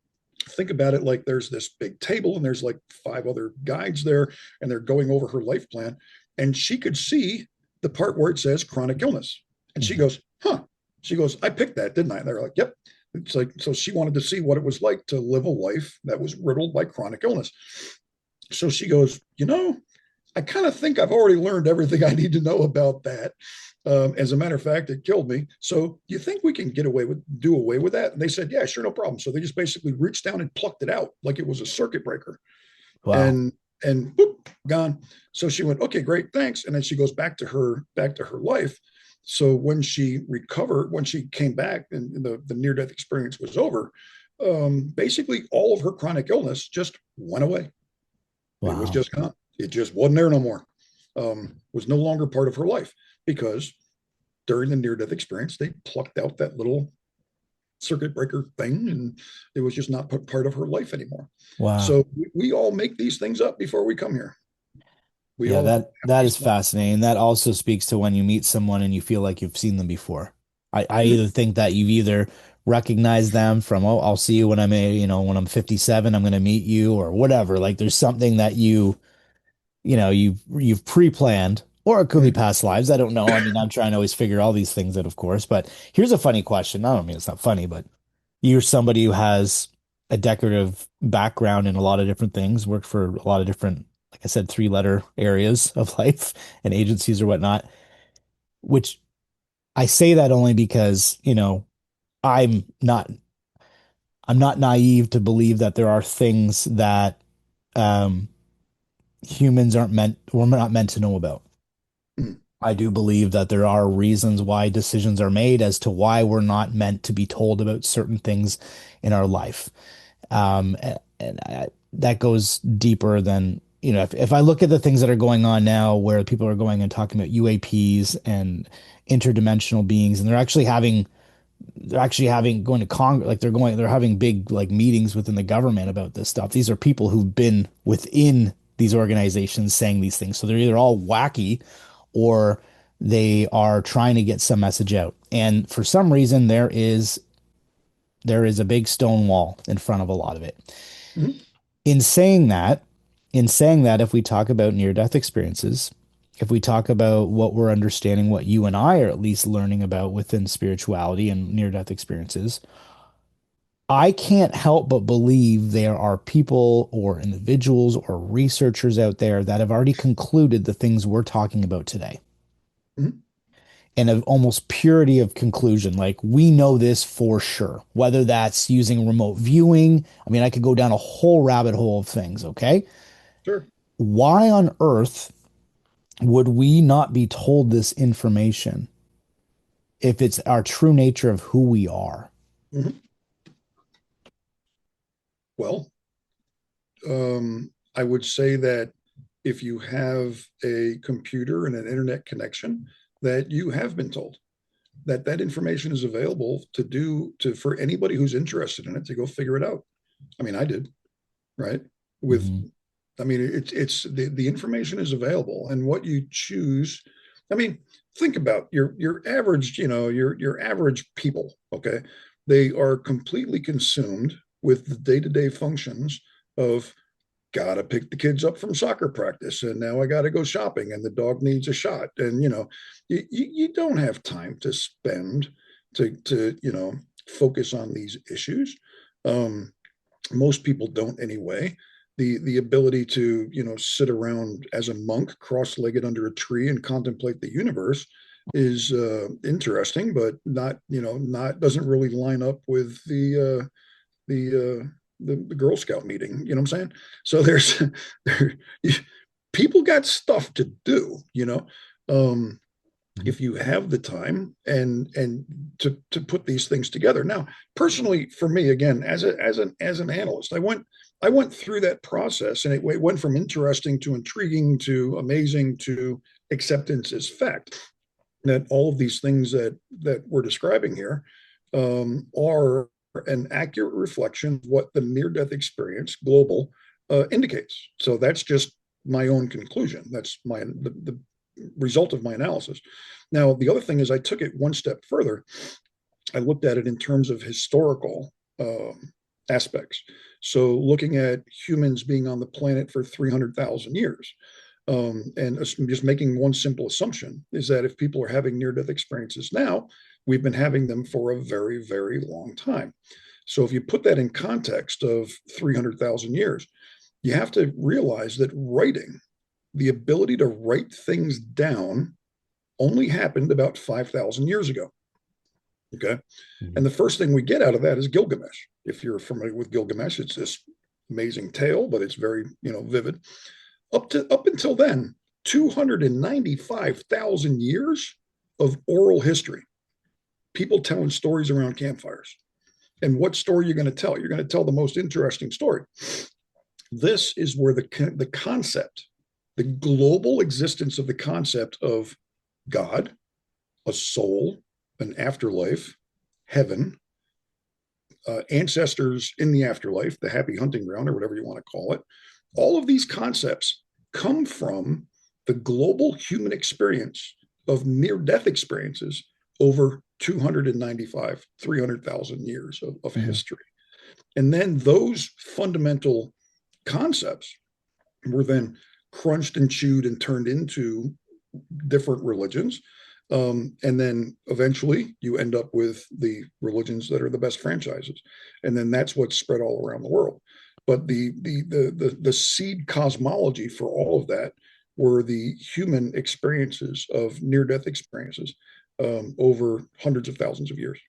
think about it like there's this big table and there's like five other guides there, and they're going over her life plan, and she could see the part where it says chronic illness, and she Mhm. goes, huh, she goes, I picked that, didn't I? And they're like, yep. It's like, so she wanted to see what it was like to live a life that was riddled by chronic illness. So she goes, I kind of think I've already learned everything I need to know about that. As a matter of fact, it killed me. So you think we can do away with that? And they said, yeah, sure, no problem. So they just basically reached down and plucked it out like it was a circuit breaker, Wow. and boop, gone. So she went, okay, great, thanks. And then she goes back to her life. So when she came back and the near death experience was over, basically all of her chronic illness just went away. It was Wow. just gone. It just wasn't there no more. Was no longer part of her life because during the near death experience, they plucked out that little circuit breaker thing, and it was just not part of her life anymore. Wow. So we all make these things up before we come here. We Yeah, all that have that these is plans. fascinating. That also speaks to when you meet someone and you feel like you've seen them before. I Mhm. either think that you've either recognized them from, oh, I'll see you when when I'm 57, I'm going to meet you or whatever. Like there's something that you've pre-planned, or it could be Mhm. past lives. I don't know. I mean, I'm trying to always figure all these things out, of course. But here's a funny question. I don't mean it's not funny, but you're somebody who has a decorative background in a lot of different things, worked for a lot of different, like I said, three-letter areas of life and agencies or whatnot, which I say that only because, I'm not I'm not naive to believe that there are things that um humans aren't meant we're not meant to know about. Mhm. I do believe that there are reasons why decisions are made as to why we're not meant to be told about certain things in our life. That goes deeper than, if I look at the things that are going on now where people are going and talking about UAPs and interdimensional beings, and they're actually having going to Congress, like they're having big like meetings within the government about this stuff. These are people who've been within these organizations saying these things. So they're either all wacky or they are trying to get some message out. And for some reason, there is a big stone wall in front of a lot of it. Mhm. In saying that, in saying that, if we talk about near-death experiences, if we talk about what we're understanding, what you and I are at least learning about within spirituality and near-death experiences, I can't help but believe there are people or individuals or researchers out there that have already concluded the things we're talking about today. Mhm. And of almost purity of conclusion. Like we know this for sure, whether that's using remote viewing. I mean, I could go down a whole rabbit hole of things. Okay. Sure. Why on earth would we not be told this information if it's our true nature of who we are? Mhm. Well, I would say that if you have a computer and an internet connection, that you have been told that that information is available to do to for anybody who's interested in it to go figure it out. I mean, I did, right? With, Mhm. I mean, it's the information is available, and what you choose. I mean, think about your average, your average people. Okay, they are completely consumed with the day-to-day functions of gotta pick the kids up from soccer practice, and now I gotta go shopping, and the dog needs a shot, and you don't have time to spend to focus on these issues. um Most people don't anyway. The ability to sit around as a monk cross-legged under a tree and contemplate the universe is interesting, but not not doesn't really line up with the Girl Scout meeting. You know what I'm saying? So there's there, people got stuff to do. Um, Mhm. if you have the time and to put these things together. Now, personally, for me, again, as an analyst, I went through that process, and it went from interesting to intriguing to amazing to acceptance as fact. That all of these things that we're describing here are an accurate reflection of what the near-death experience global indicates. So that's just my own conclusion. That's the result of my analysis. Now, the other thing is I took it one step further. I looked at it in terms of historical aspects. So looking at humans being on the planet for 300,000 years. And just making one simple assumption is that if people are having near death experiences now, we've been having them for a very, very long time. So if you put that in context of 300,000 years, you have to realize that writing, the ability to write things down, only happened about 5,000 years ago. Okay. And Mhm. the first thing we get out of that is Gilgamesh. If you're familiar with Gilgamesh, it's this amazing tale, but it's very, vivid. Up until then, 295,000 years of oral history, people telling stories around campfires. And what story you're going to tell? You're going to tell the most interesting story. This is where the concept, the global existence of the concept of God, a soul, an afterlife, heaven, ancestors in the afterlife, the happy hunting ground, or whatever you want to call it. All of these concepts come from the global human experience of near death experiences over 295, 300,000 years of Mhm. history. And then those fundamental concepts were then crunched and chewed and turned into different religions. And then eventually you end up with the religions that are the best franchises. And then that's what's spread all around the world. But the seed cosmology for all of that were the human experiences of near death experiences over hundreds of thousands of years.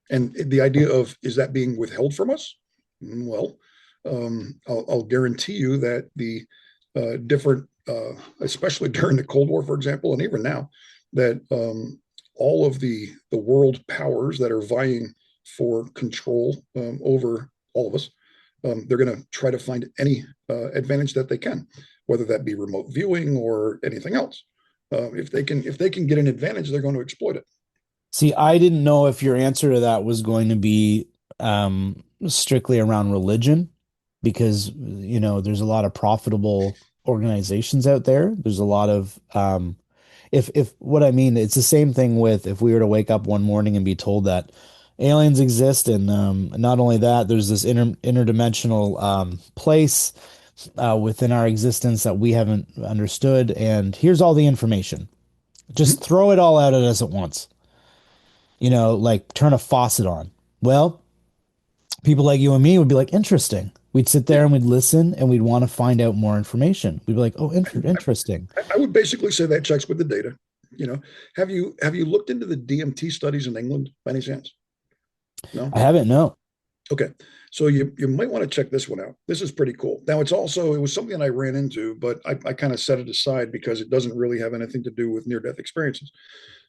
And the idea of is that being withheld from us? Well, I'll guarantee you that the different, especially during the Cold War, for example, and even now, that all of the world powers that are vying for control over all of us, they're going to try to find any advantage that they can, whether that be remote viewing or anything else. If they can get an advantage, they're going to exploit it. See, I didn't know if your answer to that was going to be strictly around religion, because there's a lot of profitable organizations out there. There's a lot of if what I mean, it's the same thing with if we were to wake up one morning and be told that aliens exist, and not only that, there's this interdimensional place within our existence that we haven't understood, and here's all the information. Just Mhm. throw it all at us at once. Like turn a faucet on. Well, people like you and me would be like, interesting. We'd sit Yeah, there and we'd listen and we'd want to find out more information. We'd be like, oh, interesting. I would basically say that checks with the data. You know, have you looked into the DMT studies in England by any chance? No? I haven't, no. Okay. So you might want to check this one out. This is pretty cool. Now it was something that I ran into, but I kind of set it aside because it doesn't really have anything to do with near death experiences.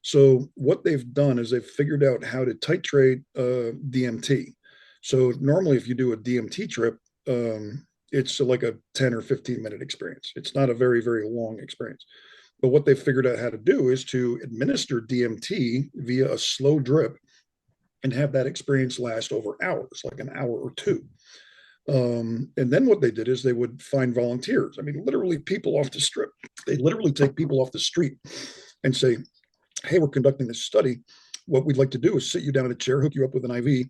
So what they've done is they've figured out how to titrate DMT. So normally, if you do a DMT trip, it's like a 10 or 15-minute experience. It's not a very, very long experience. But what they've figured out how to do is to administer DMT via a slow drip and have that experience last over hours, like an hour or two. And then what they did is they would find volunteers. I mean, literally people off the strip. They literally take people off the street and say, hey, we're conducting this study. What we'd like to do is sit you down in a chair, hook you up with an IV,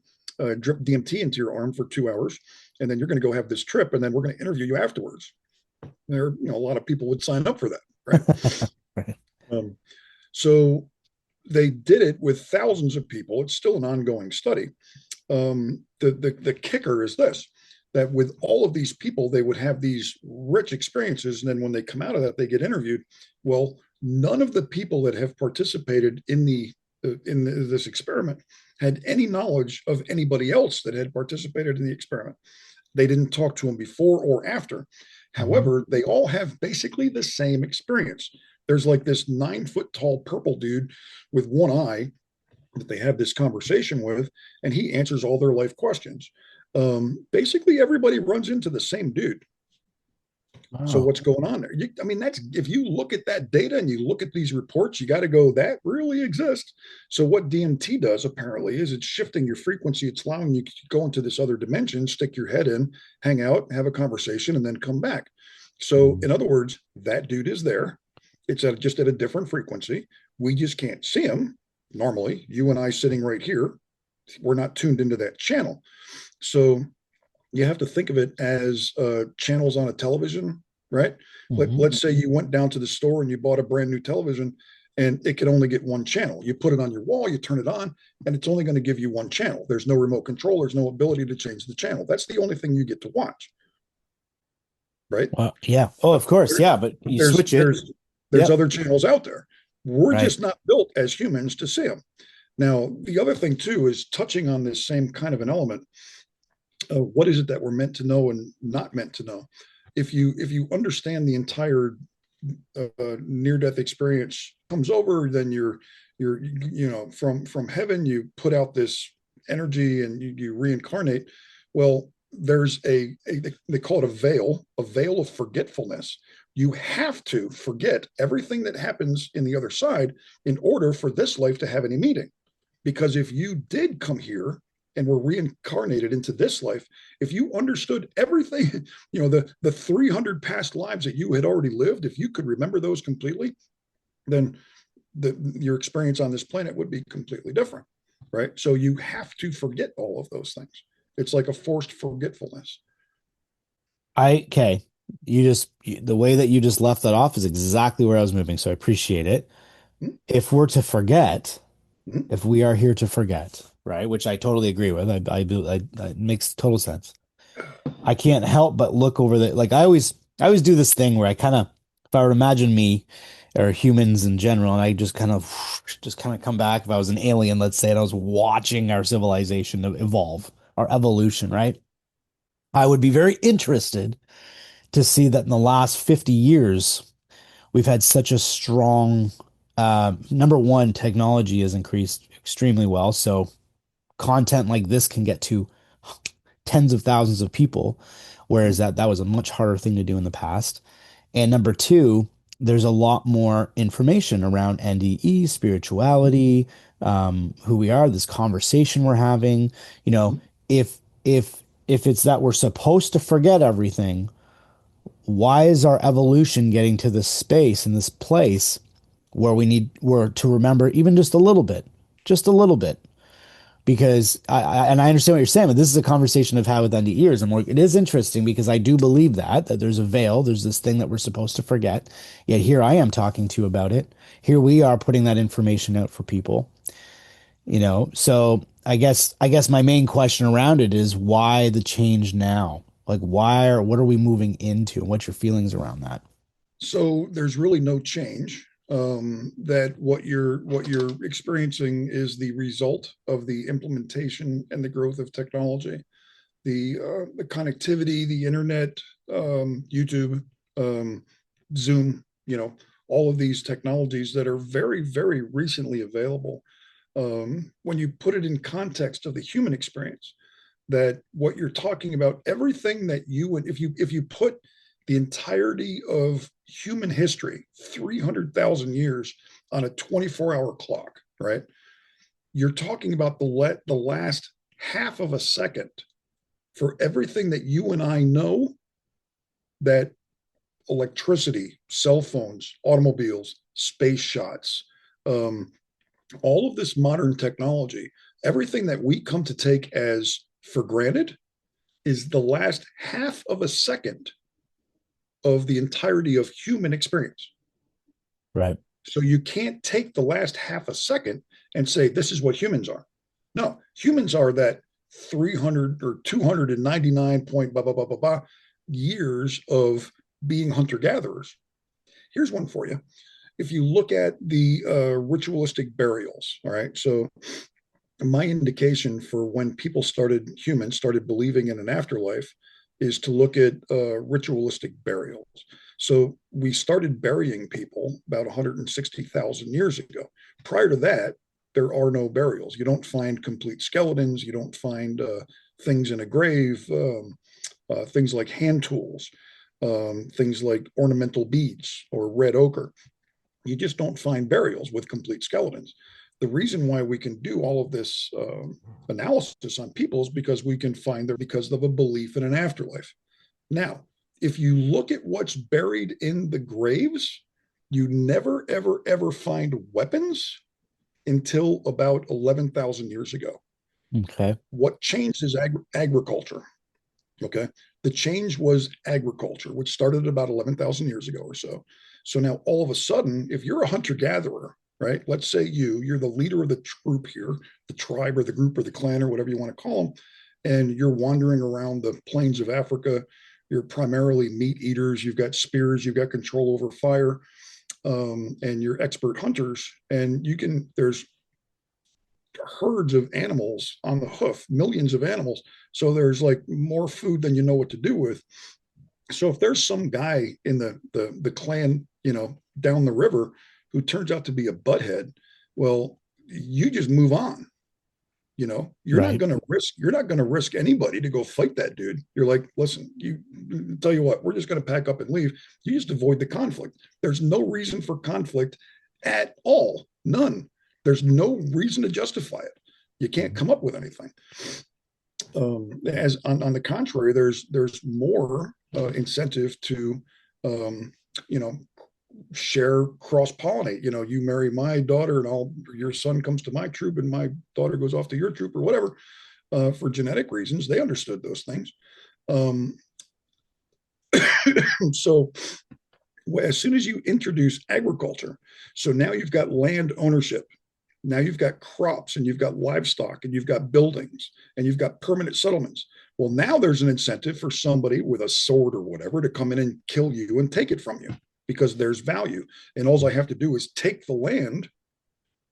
drip DMT into your arm for 2 hours, and then you're going to go have this trip, and then we're going to interview you afterwards. A lot of people would sign up for that, right? Right. Um, so they did it with thousands of people. It's still an ongoing study. The kicker is this: that with all of these people, they would have these rich experiences, and then when they come out of that, they get interviewed. Well, none of the people that have participated in this experiment had any knowledge of anybody else that had participated in the experiment. They didn't talk to them before or after. Mhm. However, they all have basically the same experience. There's like this 9 foot tall purple dude with one eye that they have this conversation with, and he answers all their life questions. Basically, everybody runs into the same dude. So Wow. what's going on there? I mean, that's if you look at that data and you look at these reports, you got to go, that really exists. So what DMT does apparently is it's shifting your frequency. It's allowing you to go into this other dimension, stick your head in, hang out, have a conversation, and then come back. So Mhm. in other words, that dude is there. It's just at a different frequency. We just can't see him normally. You and I sitting right here, we're not tuned into that channel. So you have to think of it as channels on a television, right? Mhm. Let's say you went down to the store and you bought a brand new television and it can only get one channel. You put it on your wall, you turn it on, and it's only going to give you one channel. There's no remote control, there's no ability to change the channel. That's the only thing you get to watch, right? Well, yeah. Oh, of course. There, Yeah. But you there's switch it. there's there's Yep. other channels out there. We're Right. just not built as humans to see them. Now, the other thing too is touching on this same kind of an element. What is it that we're meant to know and not meant to know? If you understand the entire near death experience comes over, then you're from heaven you put out this energy and you reincarnate. Well, there's they call it a veil of forgetfulness. You have to forget everything that happens in the other side in order for this life to have any meaning. Because if you did come here and were reincarnated into this life, if you understood everything, the 300 past lives that you had already lived, if you could remember those completely, then your experience on this planet would be completely different, right? So you have to forget all of those things. It's like a forced forgetfulness. Okay. The way that you just left that off is exactly where I was moving. So I appreciate it. If we're to forget, Mm-hmm. if we are here to forget, right? Which I totally agree with. It makes total sense. I can't help but look over the, like I always do this thing where I kind of, if I were to imagine me or humans in general, and I just kind of come back, if I was an alien, let's say, and I was watching our civilization evolve, our evolution, right? I would be very interested to see that in the last 50 years, we've had such a strong, number one, technology has increased extremely well. So content like this can get to tens of thousands of people, whereas that was a much harder thing to do in the past. And number two, there's a lot more information around NDE, spirituality, who we are, this conversation we're having. You know, Mm-hmm. if if it's that we're supposed to forget everything, why is our evolution getting to this space and this place where we're to remember even just a little bit, just a little bit? because and I understand what you're saying, but this is a conversation I've had with NDEs, and it is interesting because I do believe that there's a veil, there's this thing that we're supposed to forget. Yet here I am talking to you about it. Here we are putting that information out for people, So I guess my main question around it is why the change now? Like why or what are we moving into? And what's your feelings around that? So there's really no change. That what you're experiencing is the result of the implementation and the growth of technology, the connectivity, the internet, YouTube, Zoom, all of these technologies that are very, very recently available. When you put it in context of the human experience, that what you're talking about, everything that you would, if you put the entirety of human history, 300,000 years on a 24-hour clock, right? You're talking about the last half of a second for everything that you and I know, that electricity, cell phones, automobiles, space shots, um, all of this modern technology, everything that we come to take as for granted is the last half of a second of the entirety of human experience. Right. So you can't take the last half a second and say, this is what humans are. No, humans are that 300 or 299 point blah, blah, blah, blah, blah years of being hunter gatherers. Here's one for you. If you look at the ritualistic burials, all right, so my indication for when humans started believing in an afterlife is to look at ritualistic burials. So we started burying people about 160,000 years ago. Prior to that, there are no burials. You don't find complete skeletons. You don't find things in a grave, things like hand tools, things like ornamental beads or red ochre. You just don't find burials with complete skeletons. The reason why we can do all of this analysis on people is because we can find there because of a belief in an afterlife. Now, if you look at what's buried in the graves, you never, ever, ever find weapons until about 11,000 years ago. Okay. What changed is agriculture. Okay. The change was agriculture, which started about 11,000 years ago or so. So now all of a sudden, if you're a hunter gatherer, right? Let's say you're the leader of the troop here, the tribe or the group or the clan or whatever you want to call them, and you're wandering around the plains of Africa. You're primarily meat eaters. You've got spears. You've got control over fire, and you're expert hunters. And there's herds of animals on the hoof, millions of animals. So there's like more food than you know what to do with. So if there's some guy in the clan, down the river who turns out to be a butthead, well, you just move on. Right. You're not going to risk anybody to go fight that dude. You're like, listen, you tell you what, we're just going to pack up and leave. You just avoid the conflict. There's no reason for conflict at all. None. There's no reason to justify it. You can't come up with anything. As on the contrary, there's more incentive to you know share, cross pollinate. You marry my daughter, and your son comes to my troop, and my daughter goes off to your troop, or whatever. For genetic reasons, they understood those things. Um, so as soon as you introduce agriculture, so now you've got land ownership. Now you've got crops, and you've got livestock, and you've got buildings, and you've got permanent settlements. Well, now there's an incentive for somebody with a sword or whatever to come in and kill you and take it from you because there's value. And all I have to do is take the land,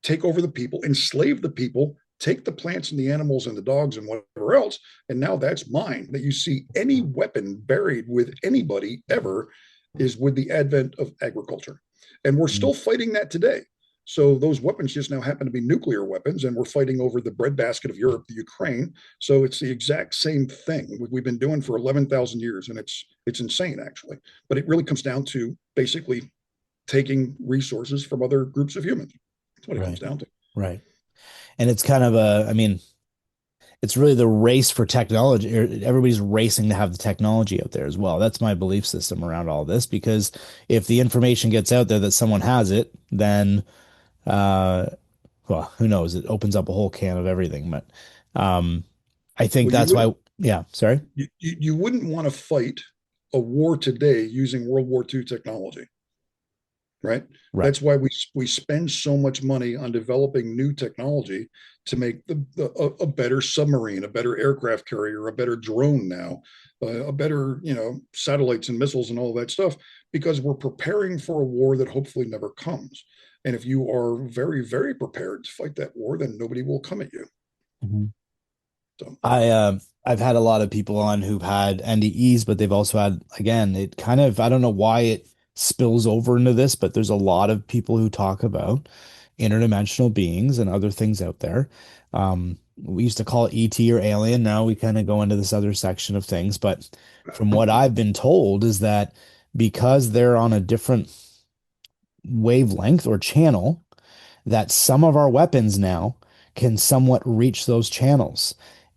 take over the people, enslave the people, take the plants and the animals and the dogs and whatever else. And now that's mine. That you see any weapon buried with anybody ever is with the advent of agriculture. And we're still fighting that today. So those weapons just now happen to be nuclear weapons, and we're fighting over the breadbasket of Europe, the Ukraine. So it's the exact same thing we've been doing for 11,000 years, and it's insane actually. But it really comes down to basically taking resources from other groups of humans. That's what it comes Right. down to. Right. And it's kind of I mean, it's really the race for technology. Everybody's racing to have the technology out there as well. That's my belief system around all this, because if the information gets out there that someone has it, then uh, well, who knows? It opens up a whole can of everything. But um, I think Well, you that's would why, yeah, sorry. you wouldn't want to fight a war today using World War II technology, right? Right. That's why we spend so much money on developing new technology to make a better submarine, a better aircraft carrier, a better drone now, a better satellites and missiles and all that stuff, because we're preparing for a war that hopefully never comes. And if you are very, very prepared to fight that war, then nobody will come at you. Mhm. So I've had a lot of people on who've had NDEs, but they've also had, again, it kind of, I don't know why it spills over into this, but there's a lot of people who talk about interdimensional beings and other things out there. We used to call it ET or alien. Now we kind of go into this other section of things. But from what I've been told is that because they're on a different wavelength or channel, that some of our weapons now can somewhat reach those channels.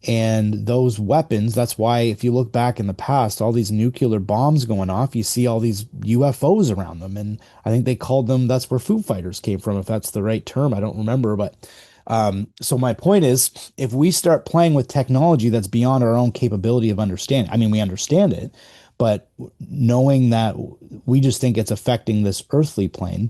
And those weapons, that's why if you look back in the past, all these nuclear bombs going off, you see all these UFOs around them. And I think they called them, that's where Foo Fighters came from, if that's the right term. I don't remember. But so my point is, if we start playing with technology that's beyond our own capability of understanding, I mean, we understand it, but knowing that we just think it's affecting this earthly plane,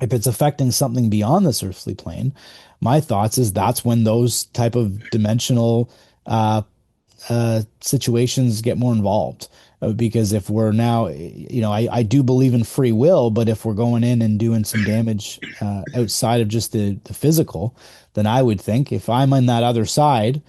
if it's affecting something beyond this earthly plane, my thoughts is that's when those type of dimensional uh, situations get more involved. Because if we're now, I do believe in free will, but if we're going in and doing some damage outside of just the physical, then I would think if I'm on that other side,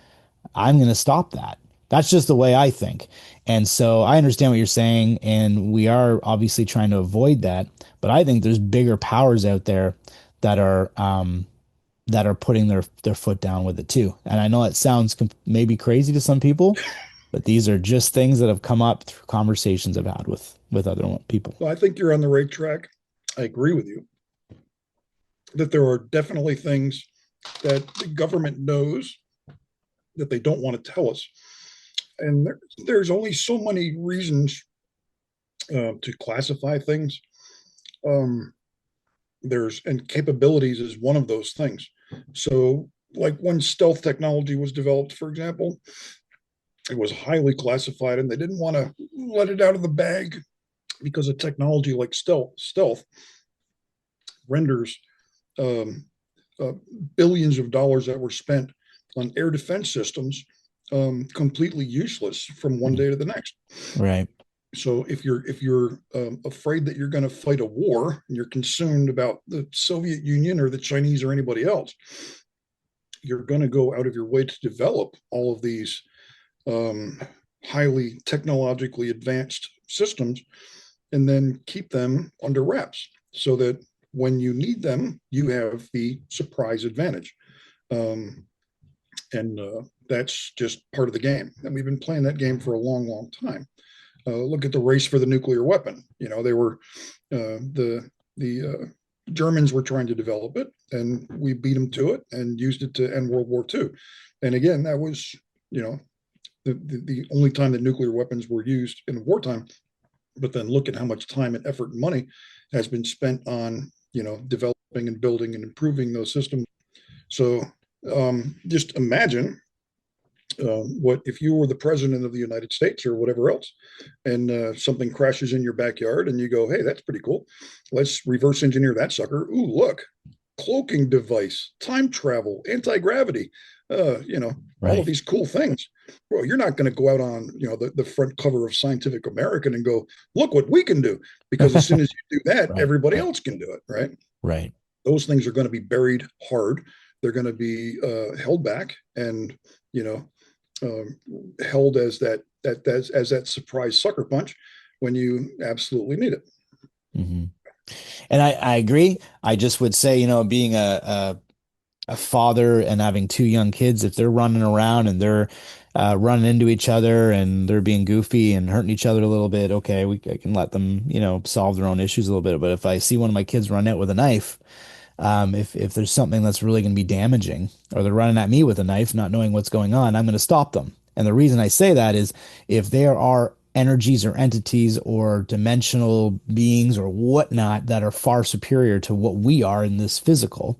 I'm going to stop that. That's just the way I think. And so I understand what you're saying, and we are obviously trying to avoid that. But I think there's bigger powers out there that are putting their foot down with it too. And I know it sounds maybe crazy to some people, but these are just things that have come up through conversations I've had with other people. I think you're on the right track. I agree with you that there are definitely things that the government knows that they don't want to tell us. And there's only so many reasons to classify things. Um, and capabilities is one of those things. So, like when stealth technology was developed, for example, it was highly classified, and they didn't want to let it out of the bag because a technology like stealth renders um, uh, billions of dollars that were spent on air defense systems completely useless from one day to the next. Right. So if you're afraid that you're going to fight a war and you're concerned about the Soviet Union or the Chinese or anybody else, you're going to go out of your way to develop all of these um, highly technologically advanced systems and then keep them under wraps so that when you need them, you have the surprise advantage. Um, and that's just part of the game. And we've been playing that game for a long, long time. Look at the race for the nuclear weapon. They were the Germans were trying to develop it, and we beat them to it and used it to end World War II. And again, that was the only time that nuclear weapons were used in wartime. But then look at how much time and effort and money has been spent on developing and building and improving those systems. So just imagine what if you were the president of the United States or whatever else, and something crashes in your backyard, and you go, "Hey, that's pretty cool. Let's reverse engineer that sucker. Ooh, look, cloaking device, time travel, anti gravity. All of Right. these cool things." Well, you're not going to go out on the front cover of Scientific American and go, "Look what we can do," because as soon as you do that, Right. everybody Right. else can do it, right? Right. Those things are going to be buried hard. They're going to be held back, and you know um, held as that surprise sucker punch when you absolutely need it. Hmm. And I agree. I just would say, being a father and having two young kids, if they're running around and they're running into each other and they're being goofy and hurting each other a little bit, okay, I can let them, solve their own issues a little bit. But if I see one of my kids run out with a knife, if there's something that's really going to be damaging, or they're running at me with a knife, not knowing what's going on, I'm going to stop them. And the reason I say that is if there are energies or entities or dimensional beings or whatnot that are far superior to what we are in this physical.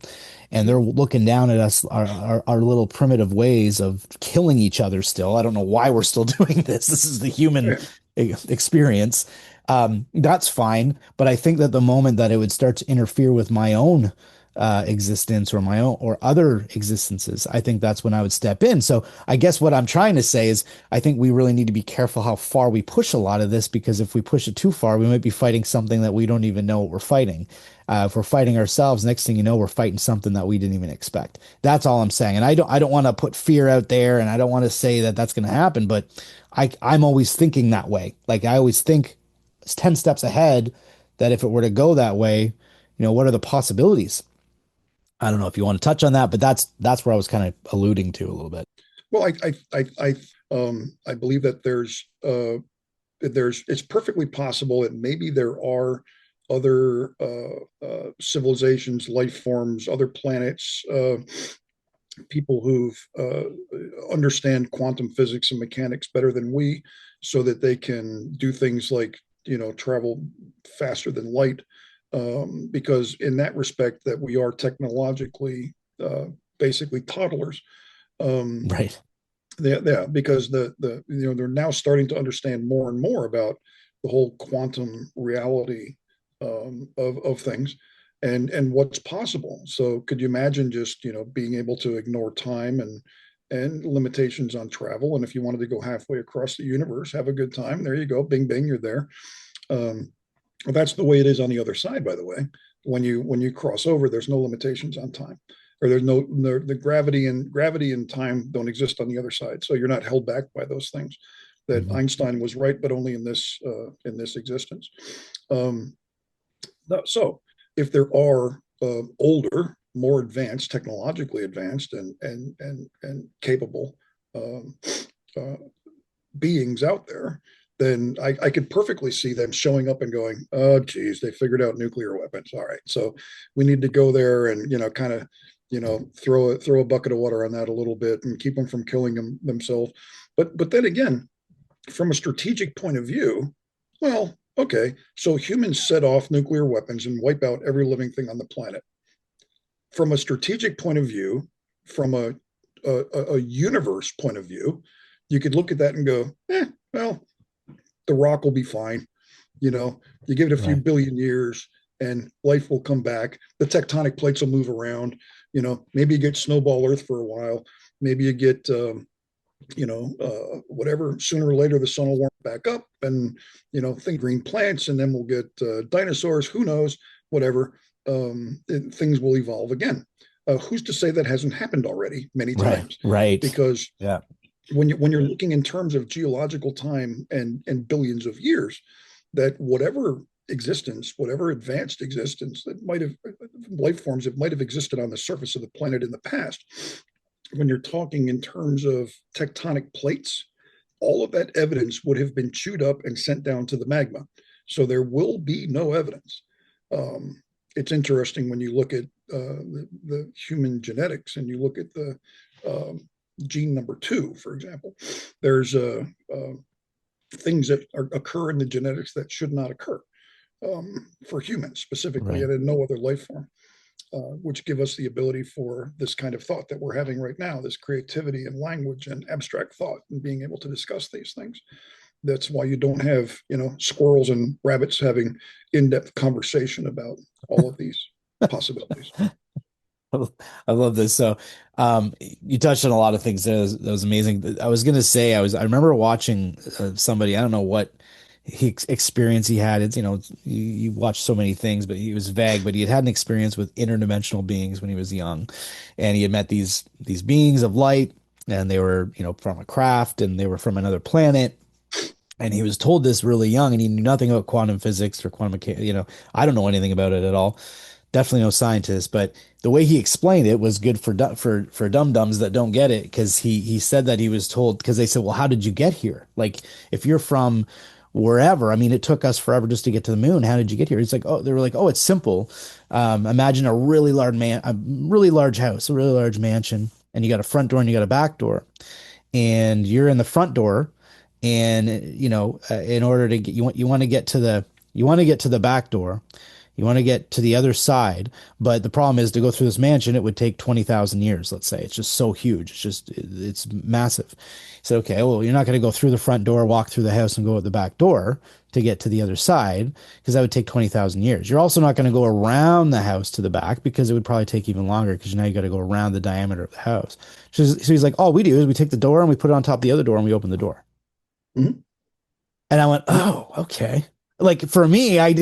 And they're looking down at us, our little primitive ways of killing each other still. I don't know why we're still doing this. This is the human Yeah. experience. That's fine. But I think that the moment that it would start to interfere with my own existence or my own or other existences, I think that's when I would step in. So I guess what I'm trying to say is I think we really need to be careful how far we push a lot of this, because if we push it too far, we might be fighting something that we don't even know what we're fighting. If we're fighting ourselves, next thing you know, we're fighting something that we didn't even expect. That's all I'm saying. And I don't want to put fear out there, and I don't want to say that that's going to happen, but I'm always thinking that way. Like I always think it's 10 steps ahead, that if it were to go that way, what are the possibilities? I don't know if you want to touch on that, but that's where I was kind of alluding to a little bit. Well, I believe that it's perfectly possible that maybe there are other civilizations, life forms, other planets, people who understand quantum physics and mechanics better than we, so that they can do things like travel faster than light. Because in that respect, that we are technologically basically toddlers. Um, Right. yeah, because they're now starting to understand more and more about the whole quantum reality of things, and what's possible. So could you imagine just being able to ignore time and limitations on travel, and if you wanted to go halfway across the universe, have a good time, there you go, bing bing, you're there. Well, that's the way it is on the other side, by the way. When you cross over, there's no limitations on time, or there's the gravity and time don't exist on the other side, so you're not held back by those things. That Mhm. Einstein was right, but only in this existence. Um, so if there are older, more advanced, technologically advanced, and capable um, uh, beings out there, then I could perfectly see them showing up and going, "Oh, geez, they figured out nuclear weapons. All right, so we need to go there and kind of throw a bucket of water on that a little bit and keep them from killing themselves." But then again, from a strategic point of view, well, okay, so humans set off nuclear weapons and wipe out every living thing on the planet. From a strategic point of view, from a universe point of view, you could look at that and go, well, the rock will be fine. You give it a few Right. billion years and life will come back. The tectonic plates will move around. Maybe you get snowball Earth for a while. Maybe you get, whatever. Sooner or later, the sun will warm back up, and think green plants, and then we'll get dinosaurs. Who knows? Whatever. Things will evolve again. Who's to say that hasn't happened already many Right. times? Right. Because Yeah. when you're looking in terms of geological time and billions of years, that whatever existence, whatever advanced existence that might have life forms that might have existed on the surface of the planet in the past, when you're talking in terms of tectonic plates, all of that evidence would have been chewed up and sent down to the magma. So there will be no evidence. It's interesting when you look at the human genetics and you look at the gene number 2, for example. There's things that occur in the genetics that should not occur for humans specifically, Right. and in no other life form, which give us the ability for this kind of thought that we're having right now, this creativity and language and abstract thought, and being able to discuss these things. That's why you don't have, squirrels and rabbits having in-depth conversation about all of these possibilities. I love this. So, you touched on a lot of things. That was amazing. I was gonna say, I remember watching somebody. I don't know what experience he had. It's you watch so many things, but he was vague. But he had an experience with interdimensional beings when he was young, and he had met these beings of light, and they were from a craft, and they were from another planet. And he was told this really young, and he knew nothing about quantum physics or quantum mechanics. I don't know anything about it at all. Definitely no scientist, but the way he explained it was good for dum dums that don't get it, because he said that he was told, because they said, well, how did you get here? Like, if you're from wherever, I mean, it took us forever just to get to the moon. How did you get here? It's like, oh, they were like, oh, it's simple. Imagine a really large house, a really large mansion, and you got a front door and you got a back door, and you're in the front door, And in order to get you want to get to the back door. You want to get to the other side, but the problem is to go through this mansion, it would take 20,000 years, let's say. It's just so huge. It's massive. So, okay, well, you're not going to go through the front door, walk through the house, and go out the back door to get to the other side, because that would take 20,000 years. You're also not going to go around the house to the back, because it would probably take even longer, because now you got to go around the diameter of the house. So he's like, all we do is we take the door and we put it on top of the other door and we open the door. Mhm. And I went, oh, okay. Like for me, I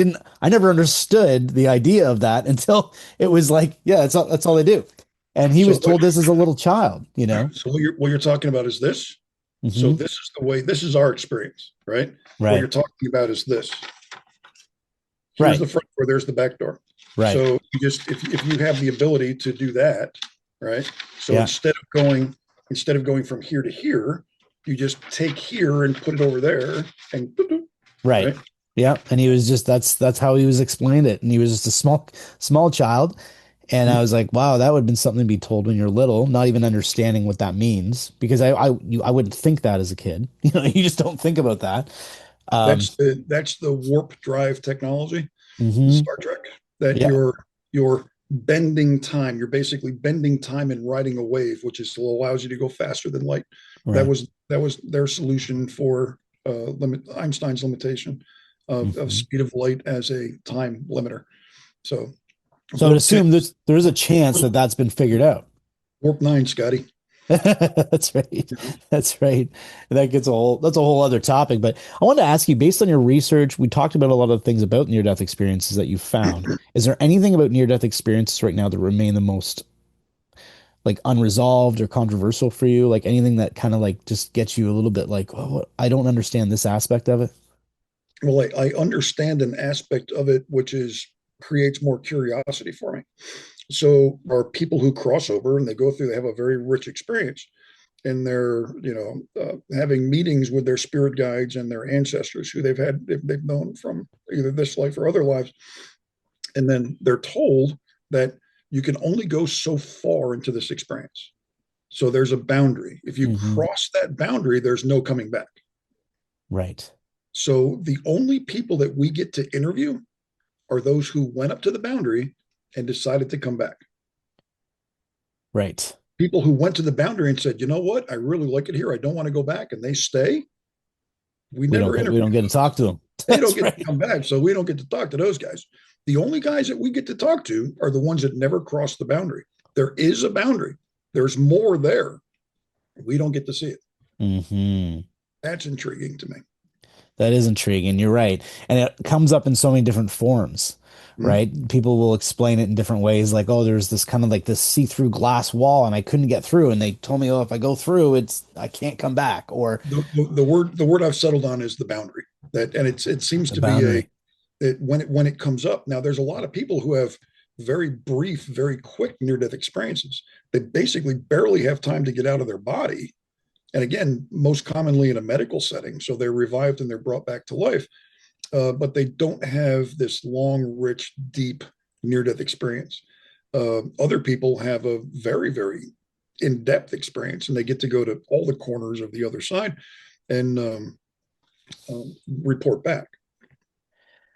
never understood the idea of that until it was like, yeah, that's all they do. And he So was what, told this as a little child, you know? so what you're talking about is this. So Hmm. this is the way, this is our experience, right? What you're Right. talking about is this. Here's Right. the front door, there's the back door. Right. So you just, if you have the ability to do that, right? So Yeah. instead of going from here to here, you just take here and put it over there and boop, boop, Right. right? Yeah. And he was just, that's how he was explained it. And he was just a small child. And I Mhm. was like, wow, that would have been something to be told when you're little, not even understanding what that means, because I wouldn't think that as a kid. You just don't think about that. Um, That's the warp drive technology, the mhm. Star Trek, that Yeah. you're bending time. You're basically bending time and riding a wave, which is allows you to go faster than light. That Right. was that was their solution for Einstein's limitation of Mhm. speed of light as a time limiter. So So I would warp 10, assume there's a chance that that's been figured out. warp 9, Scotty. That's right. You know? That's right. That's a whole other topic. But I wanted to ask you, based on your research, we talked about a lot of things about near-death experiences that you found. Is there anything about near-death experiences right now that remain the most like unresolved or controversial for you? Like anything that kind of like just gets you a little bit like, oh, I don't understand this aspect of it. Well, I understand an aspect of it which is creates more curiosity for me. So are people who cross over and they go through, they have a very rich experience and they're, having meetings with their spirit guides and their ancestors who they've known from either this life or other lives. And then they're told that you can only go so far into this experience. So there's a boundary. If you Hmm. cross that boundary, there's no coming back. Right. So the only people that we get to interview are those who went up to the boundary and decided to come back. Right. People who went to the boundary and said, you know what, I really like it here. I don't want to go back. And they stay. We never We interview don't get to those talk guys. to them. They don't That's get to right. come back. So we don't get to talk to those guys. The only guys that we get to talk to are the ones that never cross the boundary. There is a boundary. There's more there. We don't get to see it. Hmm. That's intriguing to me. That is intriguing. You're right. And it comes up in so many different forms, Mhm. right? People will explain it in different ways, like, oh, there's this kind of like this see-through glass wall and I couldn't get through. And they told me, oh, if I go through, I can't come back. Or The word I've settled on is the boundary. That and it seems the to be boundary. when it comes up. Now there's a lot of people who have very brief, very quick near death experiences. They basically barely have time to get out of their body. And again, most commonly in a medical setting. So they're revived and they're brought back to life. But they don't have this long, rich, deep near death experience. Other people have a very, very in depth experience and they get to go to all the corners of the other side and report back.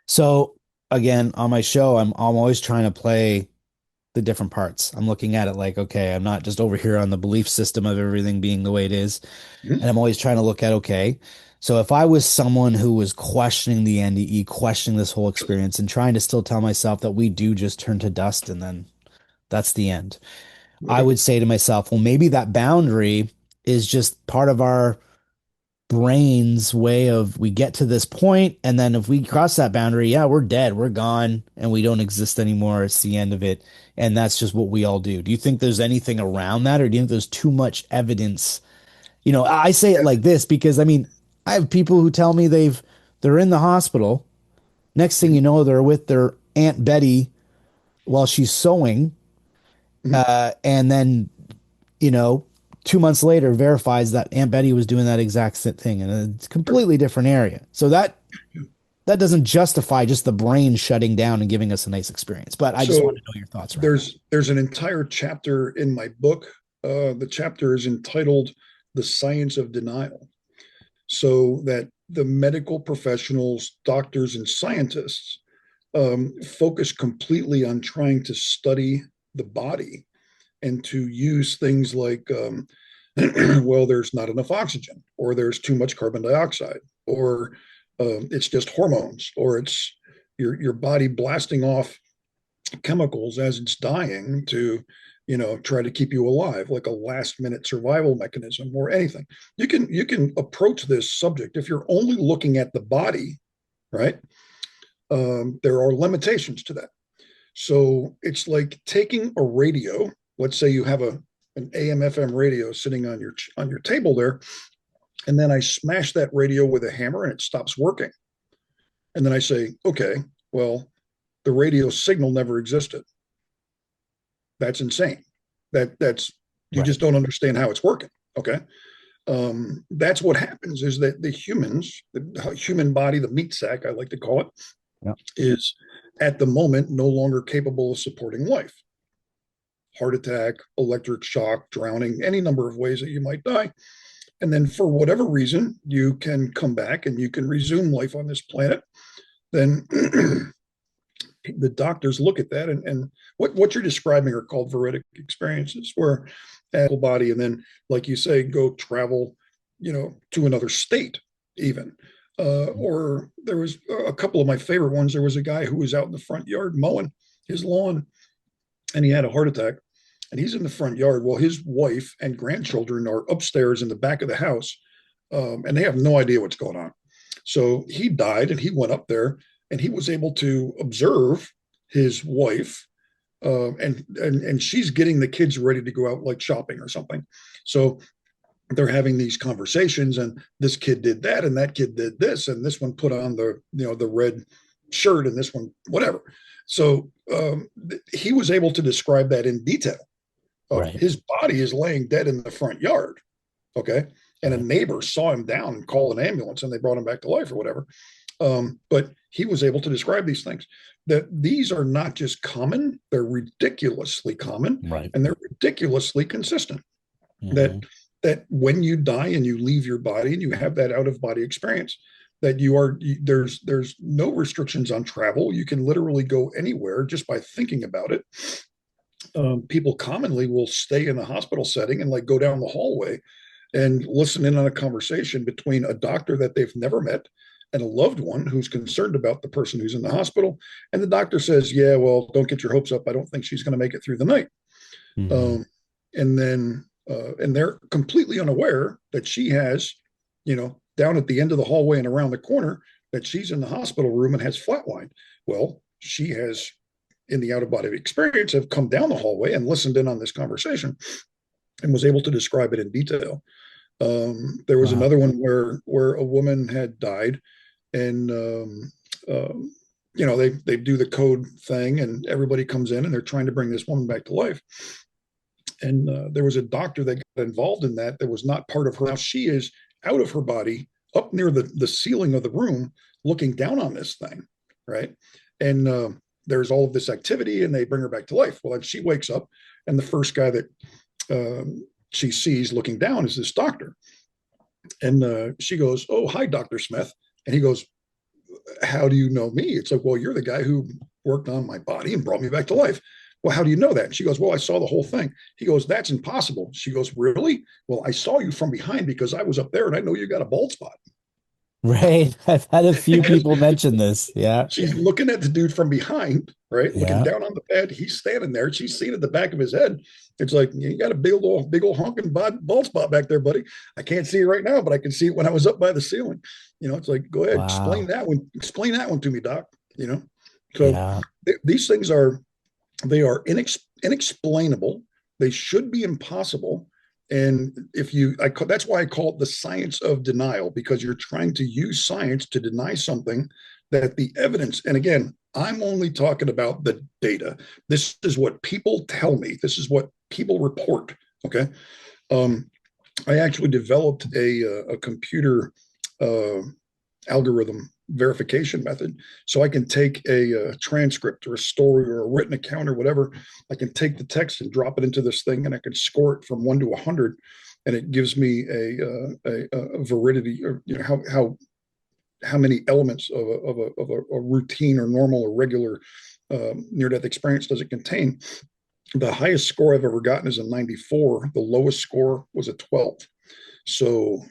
So again, on my show, I'm always trying to play the different parts. I'm looking at it like, okay, I'm not just over here on the belief system of everything being the way it is. Mhm. And I'm always trying to look at, okay, so if I was someone who was questioning the NDE, questioning this whole experience, and trying to still tell myself that we do just turn to dust and then that's the end, I Okay. would say to myself, well, maybe that boundary is just part of our brain's way of we get to this point, and then if we cross that boundary, yeah, we're dead, we're gone, and we don't exist anymore. It's the end of it. And that's just what we all do. Do you think there's anything around that, or do you think there's too much evidence? I say it like this because I mean, I have people who tell me they're in the hospital. Next thing Mhm. you know, they're with their Aunt Betty while she's sewing, Mhm. and then you know, 2 months later verifies that Aunt Betty was doing that exact thing in a Sure. completely different area. So that doesn't justify just the brain shutting down and giving us a nice experience. But I just want So to know your thoughts around that. there's an entire chapter in my book. The chapter is entitled "The Science of Denial." so that the medical professionals, doctors, and scientists focus completely on trying to study the body and to use things like, well, there's not enough oxygen, or there's too much carbon dioxide, or it's just hormones, or it's your body blasting off chemicals as it's dying to, try to keep you alive, like a last minute survival mechanism, or anything. You can approach this subject if you're only looking at the body, right? There are limitations to that. So it's like taking a radio. Let's say you have an AM FM radio sitting on your table there, and then I smash that radio with a hammer and it stops working. And then I say, okay, well, the radio signal never existed. That's insane. That's you Right. just don't understand how it's working. Okay. That's what happens, is that the human body, the meat sack, I like to call it, Yeah. is at the moment no longer capable of supporting life. Heart attack, electric shock, drowning, any number of ways that you might die. And then for whatever reason, you can come back and you can resume life on this planet. Then the doctors look at that, and what you're describing are called veridic experiences, where a body, and then, like you say, go travel, to another state, even. Or there was a couple of my favorite ones. There was a guy who was out in the front yard mowing his lawn, and he had a heart attack, and he's in the front yard. Well, his wife and grandchildren are upstairs in the back of the house, and they have no idea what's going on. So he died, and he went up there, and he was able to observe his wife, and she's getting the kids ready to go out, like shopping or something. So they're having these conversations, and this kid did that, and that kid did this, and this one put on the red shirt, and this one whatever. So he was able to describe that in detail. Of Right. his body is laying dead in the front yard, okay, and a Right. neighbor saw him down and called an ambulance, and they brought him back to life or whatever. But he was able to describe these things. That these are not just common; they're ridiculously common, Right. and they're ridiculously consistent. That Hmm. that when you die and you leave your body and you have that out of body experience, that there's no restrictions on travel. You can literally go anywhere just by thinking about it. People commonly will stay in the hospital setting and like go down the hallway and listen in on a conversation between a doctor that they've never met and a loved one who's concerned about the person who's in the hospital. And the doctor says, yeah, well, don't get your hopes up. I don't think she's going to make it through the night. Hmm. Um, and then, and they're completely unaware that she has, down at the end of the hallway and around the corner, that she's in the hospital room and has flatlined. Well, she has, in the out of body experience, have come down the hallway and listened in on this conversation and was able to describe it in detail. There was Wow. another one where a woman had died, and they do the code thing, and everybody comes in and they're trying to bring this woman back to life. And there was a doctor that got involved in that was not part of her. Now she is out of her body, up near the ceiling of the room, looking down on this thing, right? And there's all of this activity, and they bring her back to life. Well, then she wakes up, and the first guy that she sees looking down is this doctor. And she goes, "Oh, hi, Dr. Smith." And he goes, "How do you know me?" It's like, "Well, you're the guy who worked on my body and brought me back to life." "Well, how do you know that?" And she goes, "Well, I saw the whole thing." He goes, "That's impossible." She goes, "Really?" "Well, I saw you from behind because I was up there and I know you got a bald spot." Right. I've had a few Because people mention this. Yeah. she's looking at the dude from behind, right? Looking Yeah. down on the bed. He's standing there. She's seeing at the back of his head. It's like, you got a big old honking bald spot back there, buddy. I can't see it right now, but I can see it when I was up by the ceiling. It's like, go ahead, explain Wow. that one. Explain that one to me, doc. So Yeah. these things are, they are inexplainable. They should be impossible. And that's why I call it the science of denial, because you're trying to use science to deny something that the evidence, and again, I'm only talking about the data. This is what people tell me. This is what people report. Okay. Um, I actually developed a computer uh, algorithm verification method. So I can take a transcript or a story or a written account or whatever. I can take the text and drop it into this thing, and I can score it from 1 to 100. and it gives me a veridity, or how many elements of a routine or normal or regular near-death experience does it contain. The highest score I've ever gotten is a 94. The lowest score was a 12. So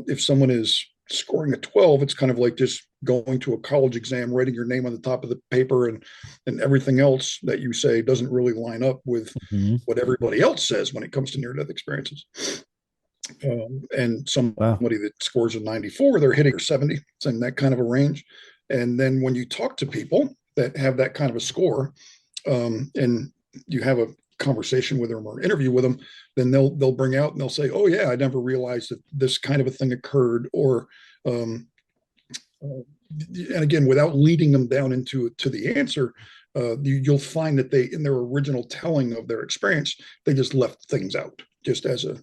if someone is scoring a 12, it's kind of like just going to a college exam, writing your name on the top of the paper, and everything else that you say doesn't really line up with Mhm. what everybody else says when it comes to near-death experiences. And Wow. somebody that scores a 94, they're hitting or 70. It's in that kind of a range. And then when you talk to people that have that kind of a score, and you have a conversation with them or interview with them, then they'll bring out and they'll say, "Oh yeah, I never realized that this kind of a thing occurred," or and again, without leading them down into to the answer, you'll find that they, in their original telling of their experience, they just left things out, just as a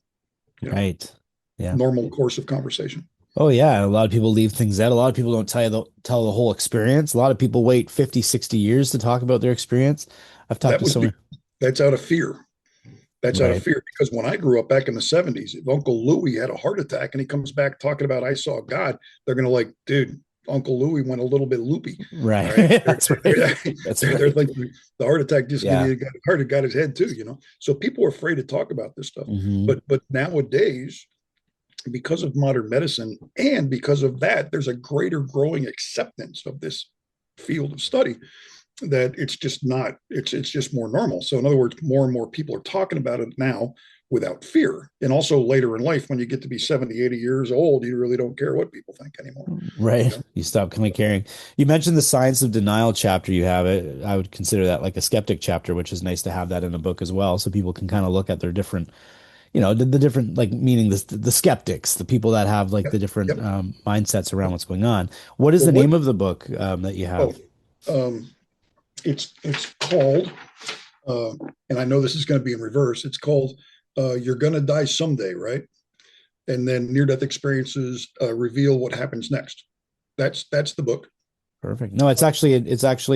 Right. Yeah. normal course of conversation. Oh yeah, a lot of people leave things out. A lot of people don't tell the whole experience. A lot of people wait 50, 60 years to talk about their experience. I've talked That to was so many. that's out of fear. That's out of Right. fear, because when I grew up back in the 70s, if Uncle Louis had a heart attack and he comes back talking about I saw God, they're going to like, dude, Uncle Louis went a little bit loopy. All Right. right. That's right. That's They're right. thinking the heart attack just Yeah. got his head too. So people are afraid to talk about this stuff. Hmm. But nowadays, because of modern medicine and because of that, there's a greater growing acceptance of this field of study, that it's just not, it's just more normal. So in other words, more and more people are talking about it now without fear. And also later in life, when you get to be 70, 80 years old, you really don't care what people think anymore. you Right. know You stop kind of caring. You mentioned the science of denial chapter you have it. I would consider that like a skeptic chapter, which is nice to have that in a book as well. So people can kind of look at their different, the different, like meaning the skeptics, the people that have like yep, the different yep. mindsets around what's going on. What is Well, the what name of the book that you oh have? um it's called, uh and I know this is going to be in reverse. It's called You're Gonna Die Someday, right? And then near death experiences reveal what happens next. That's the book. Perfect. No, it's actually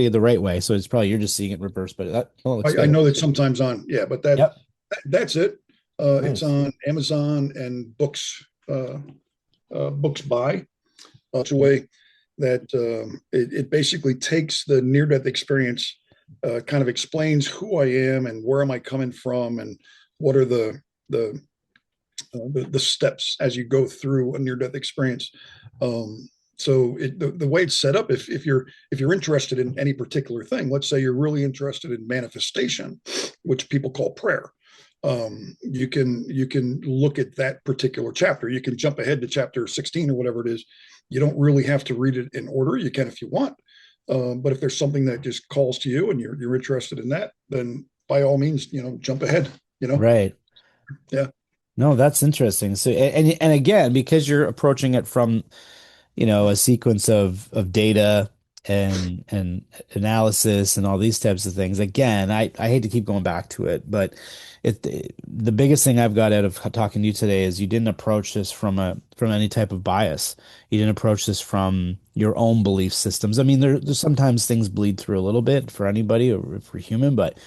the right way. So it's probably you're just seeing it reverse, but that looks I good. know that sometimes on, yeah, but Yep. that's it. It's Nice. on Amazon and books by such a way that it basically takes the near death experience, kind of explains who I am and where am I coming from, and what are the the steps as you go through a near death experience. So the way it's set up, if you're interested in any particular thing, let's say you're really interested in manifestation, which people call prayer, you can look at that particular chapter. You can jump ahead to chapter 16 or whatever it is. You don't really have to read it in order. You can if you want, but if there's something that just calls to you and you're interested in that, then by all means, jump ahead. Right. Yeah. No, that's interesting. So, and again, because you're approaching it from a sequence of data and analysis and all these types of things. Again, I hate to keep going back to it, but the biggest thing I've got out of talking to you today is you didn't approach this from any type of bias. You didn't approach this from your own belief systems. I mean, there's sometimes things bleed through a little bit for anybody or for human, but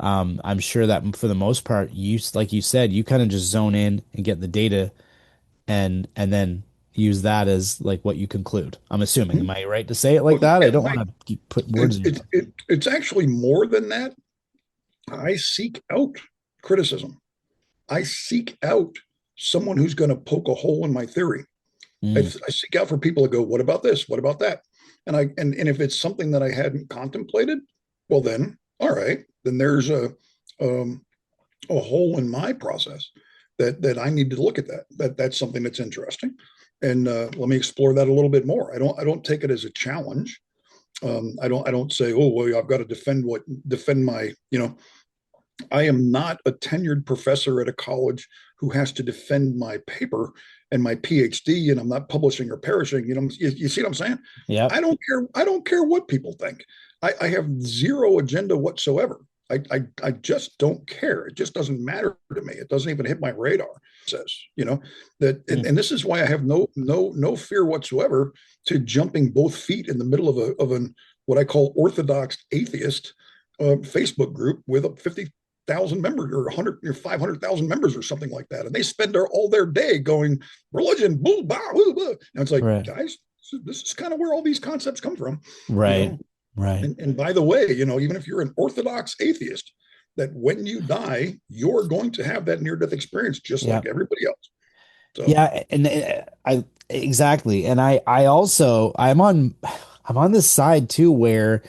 I'm sure that for the most part, like you said, you kind of just zone in and get the data and then use that as like what you conclude. I'm assuming. Am I right to say it like Well, that? I yeah, don't want to keep put words in your mouth. it's actually more than that. I seek out criticism. I seek out someone who's going to poke a hole in my theory. Mm, I seek out for people to go, what about this? What about that? And if it's something that I hadn't contemplated, well then, all right, then there's um, a hole in my process that I need to look at that's something that's interesting, and let me explore that a little bit more. I don't take it as a challenge. I don't say, oh well, I've got to defend my. I am not a tenured professor at a college who has to defend my paper and my PhD, and I'm not publishing or perishing. You see what I'm saying? yep. I don't care. I don't care what people think. I have zero agenda whatsoever. I just don't care. It just doesn't matter to me. It doesn't even hit my radar. Says that, Mm, and this is why I have no fear whatsoever to jumping both feet in the middle of an what I call orthodox atheist Facebook group with 50 100,000 members or 100 or 500,000 members or something like that. And they spend all their day going religion, blah, blah, blah, blah. And it's like, Right. guys, this is kind of where all these concepts come from, you Right. know? Right. And by the way, even if you're an Orthodox atheist, that when you die, you're going to have that near death experience just Yeah. like everybody else. So, Yeah, and I exactly. And I also I'm on this side too where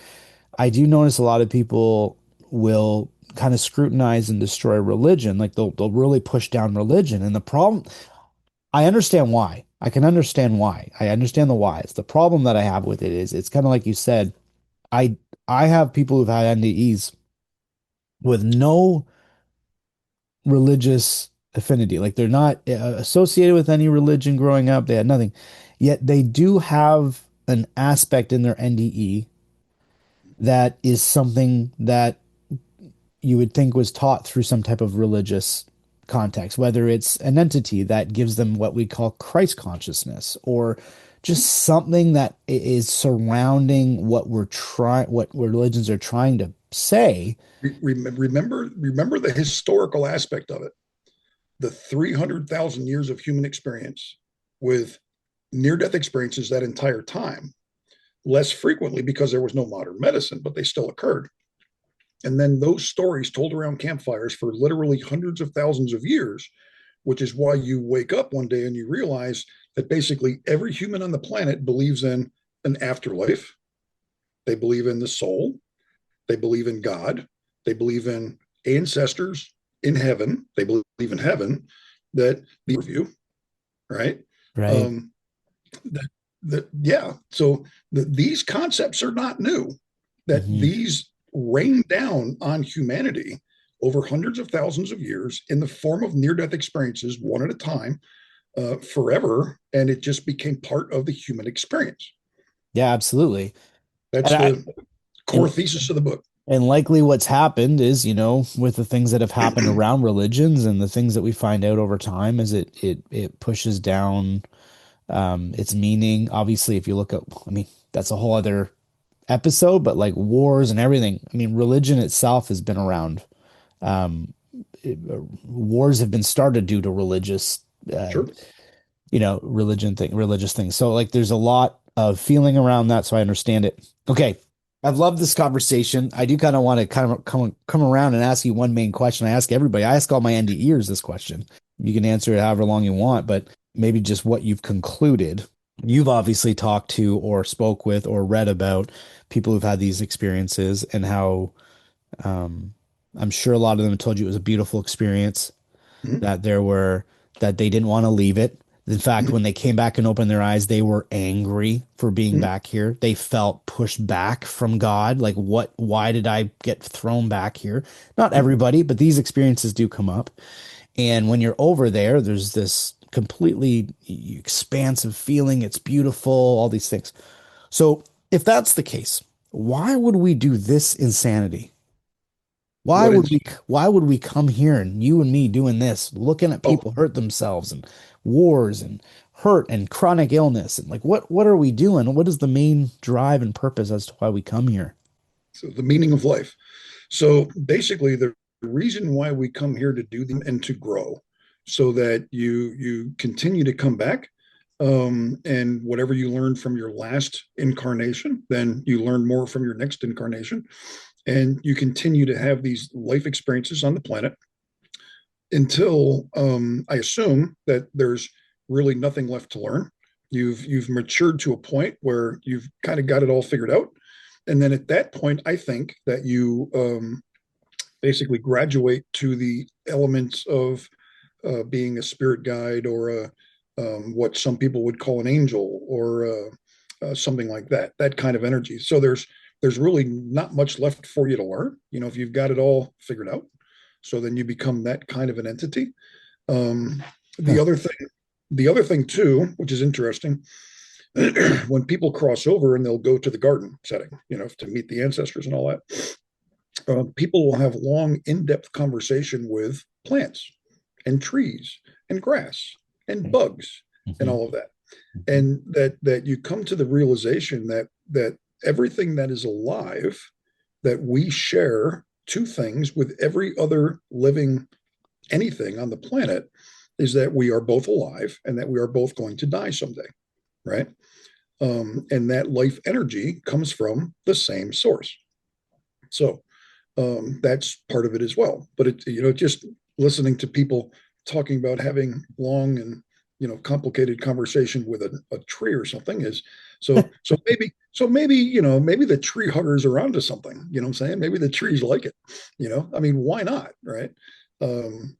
I do notice a lot of people will kind of scrutinize and destroy religion. Like they'll really push down religion. And the problem, I understand why. I can understand why. I understand the whys. The problem that I have with it is it's kind of like you said, I I have people who've had NDEs with no religious affinity. Like they're not associated with any religion growing up. They had nothing. Yet they do have an aspect in their NDE that is something that you would think was taught through some type of religious context, whether it's an entity that gives them what we call Christ consciousness or just something that is surrounding what religions are trying to say. remember the historical aspect of it, the 300,000 years of human experience with near death experiences that entire time, less frequently because there was no modern medicine, but they still occurred. And then those stories told around campfires for literally hundreds of thousands of years, which is why you wake up one day and you realize that basically every human on the planet believes in an afterlife. They believe in the soul. They believe in God. They believe in ancestors in heaven. They believe in heaven, that the review, right? Right. Um, yeah. So these concepts are not new, that Hmm. these rain down on humanity over hundreds of thousands of years in the form of near death experiences, one at a time, forever. And it just became part of the human experience. Yeah, absolutely. That's And I the core and thesis of the book. and likely what's happened is, with the things that have happened around religions and the things that we find out over time is it pushes down its meaning. Obviously, if you look at, I mean, that's a whole other episode, but like wars and everything. I mean, religion itself has been around. Um, Wars have been started due to uh, Sure. religious things. So like there's a lot of feeling around that, so I understand it. Okay. I've loved this conversation. I do kind of want to kind of come around and ask you one main question. I ask everybody. I ask all my NDEers this question. You can answer it however long you want, but maybe just what you've concluded. You've obviously talked to or spoke with or read about people who've had these experiences and how um, I'm sure a lot of them told you it was a beautiful experience, Mhm. that there were that they didn't want to leave it. In fact, Mhm. when they came back and opened their eyes, they were angry for being Mhm. back here. They felt pushed back from God. Like, why did I get thrown back here? Not Mhm. everybody, but these experiences do come up. And when you're over there, there's this completely expansive feeling. It's beautiful, all these things. So, if that's the case, why would we do this insanity? What is, Why would we come here and you and me doing this, looking at oh, people hurt themselves and wars and hurt and chronic illness and like what are we doing? What is the main drive and purpose as to why we come here? so the meaning of life. So basically, the reason why we come here to do them and to grow, so that you continue to come back, and whatever you learned from your last incarnation, then you learn more from your next incarnation, and you continue to have these life experiences on the planet until I assume that there's really nothing left to learn. You've matured to a point where you've kind of got it all figured out, and then at that point, I think that you basically graduate to the elements of being a spirit guide or what some people would call an angel or something like that. That kind of energy. So there's really not much left for you to learn. If you've got it all figured out, so then you become that kind of an entity. Um, the Huh. other thing, the other thing too, which is interesting, when people cross over and they'll go to the garden setting, to meet the ancestors and all that, people will have long, in-depth conversation with plants and trees and grass and bugs and Mm-hmm. all of that, Mm-hmm. and that you come to the realization that everything that is alive that we share two things with every other living anything on the planet is that we are both alive and that we are both going to die someday, right? And that life energy comes from the same source. So that's part of it as well. But just listening to people talking about having long and complicated conversation with a tree or something is maybe maybe the tree huggers are onto something. You know what I'm saying? Maybe the trees like it. I mean, why not, right? Um,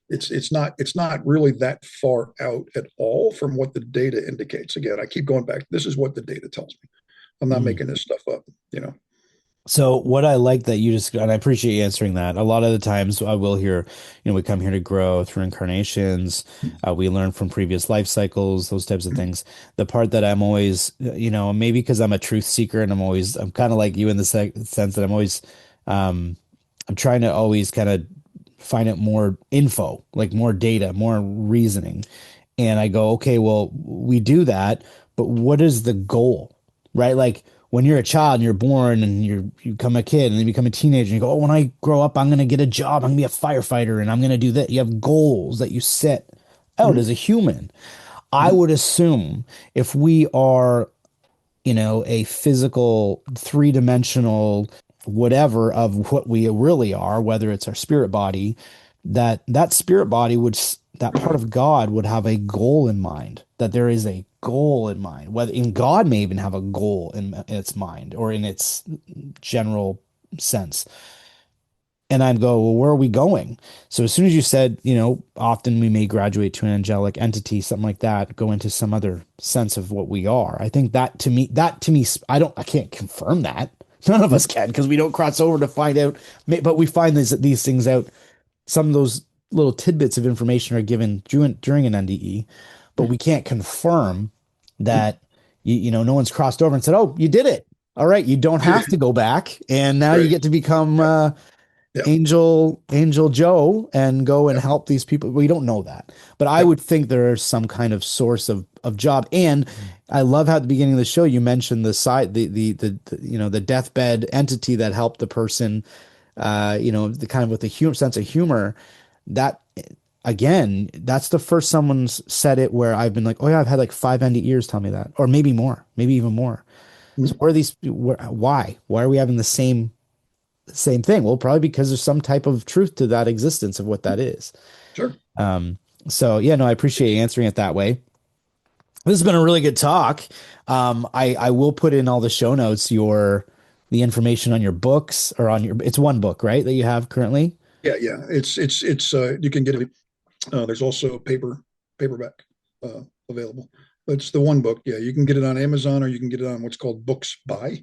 it's not really that far out at all from what the data indicates. Again, I keep going back. This is what the data tells me. I'm not Mm. making this stuff up. You know. So what I like that you just, and I appreciate you answering that. A lot of the times I will hear, we come here to grow through incarnations. We learn from previous life cycles, those types of things. The part that I'm always, maybe because I'm a truth seeker and I'm kind of like you in the sense that um, I'm trying to always kind of find out more info, like more data, more reasoning. And I go, okay, well, we do that, but what is the goal? Right? Like when you're a child and you're born and you become a kid and then you become a teenager and you go, oh, when I grow up, I'm going to get a job. I'm going to be a firefighter and I'm going to do that. You have goals that you set out Mhm, as a human. I mhm, would assume if we are a physical, three-dimensional whatever of what we really are, whether it's our spirit body, that spirit body that part of God would have a goal in mind, that there is a goal in mind, whether in God may even have a goal in its mind or in its general sense. And I'd go, well, where are we going? So as soon as you said, often we may graduate to an angelic entity, something like that, go into some other sense of what we are. I think that to me, I can't confirm that. None of mhm, us can because we don't cross over to find out. But we find these things out. Some of those little tidbits of information are given during an NDE, but mhm, we can't confirm mhm. that, no one's crossed over and said, oh, you did it. All right, you don't have to go back, and now you Right. get to become Yeah. Yeah. Angel Joe and go and Yeah. help these people. We don't know that, but I Yeah. would think there's some kind of source of job. And I love how at the beginning of the show you mentioned the deathbed entity that helped the person, the kind of with the sense of humor. That again, that's the first someone's said it where I've been like, oh yeah, I've had like 5 NDEs tell me that, or maybe more, maybe even more. So Mhm. where are these? Why are we having the same thing? Well, probably because there's some type of truth to that existence of what that is. Sure. Um, so yeah, no, I appreciate you answering it that way. This has been a really good talk. I will put in all the show notes, the information on your books or on it's one book, right, that you have currently? Yeah. Yeah. It's you can get it. There's also paperback uh, available. It's the one book. Yeah, you can get it on Amazon or you can get it on what's called Books By.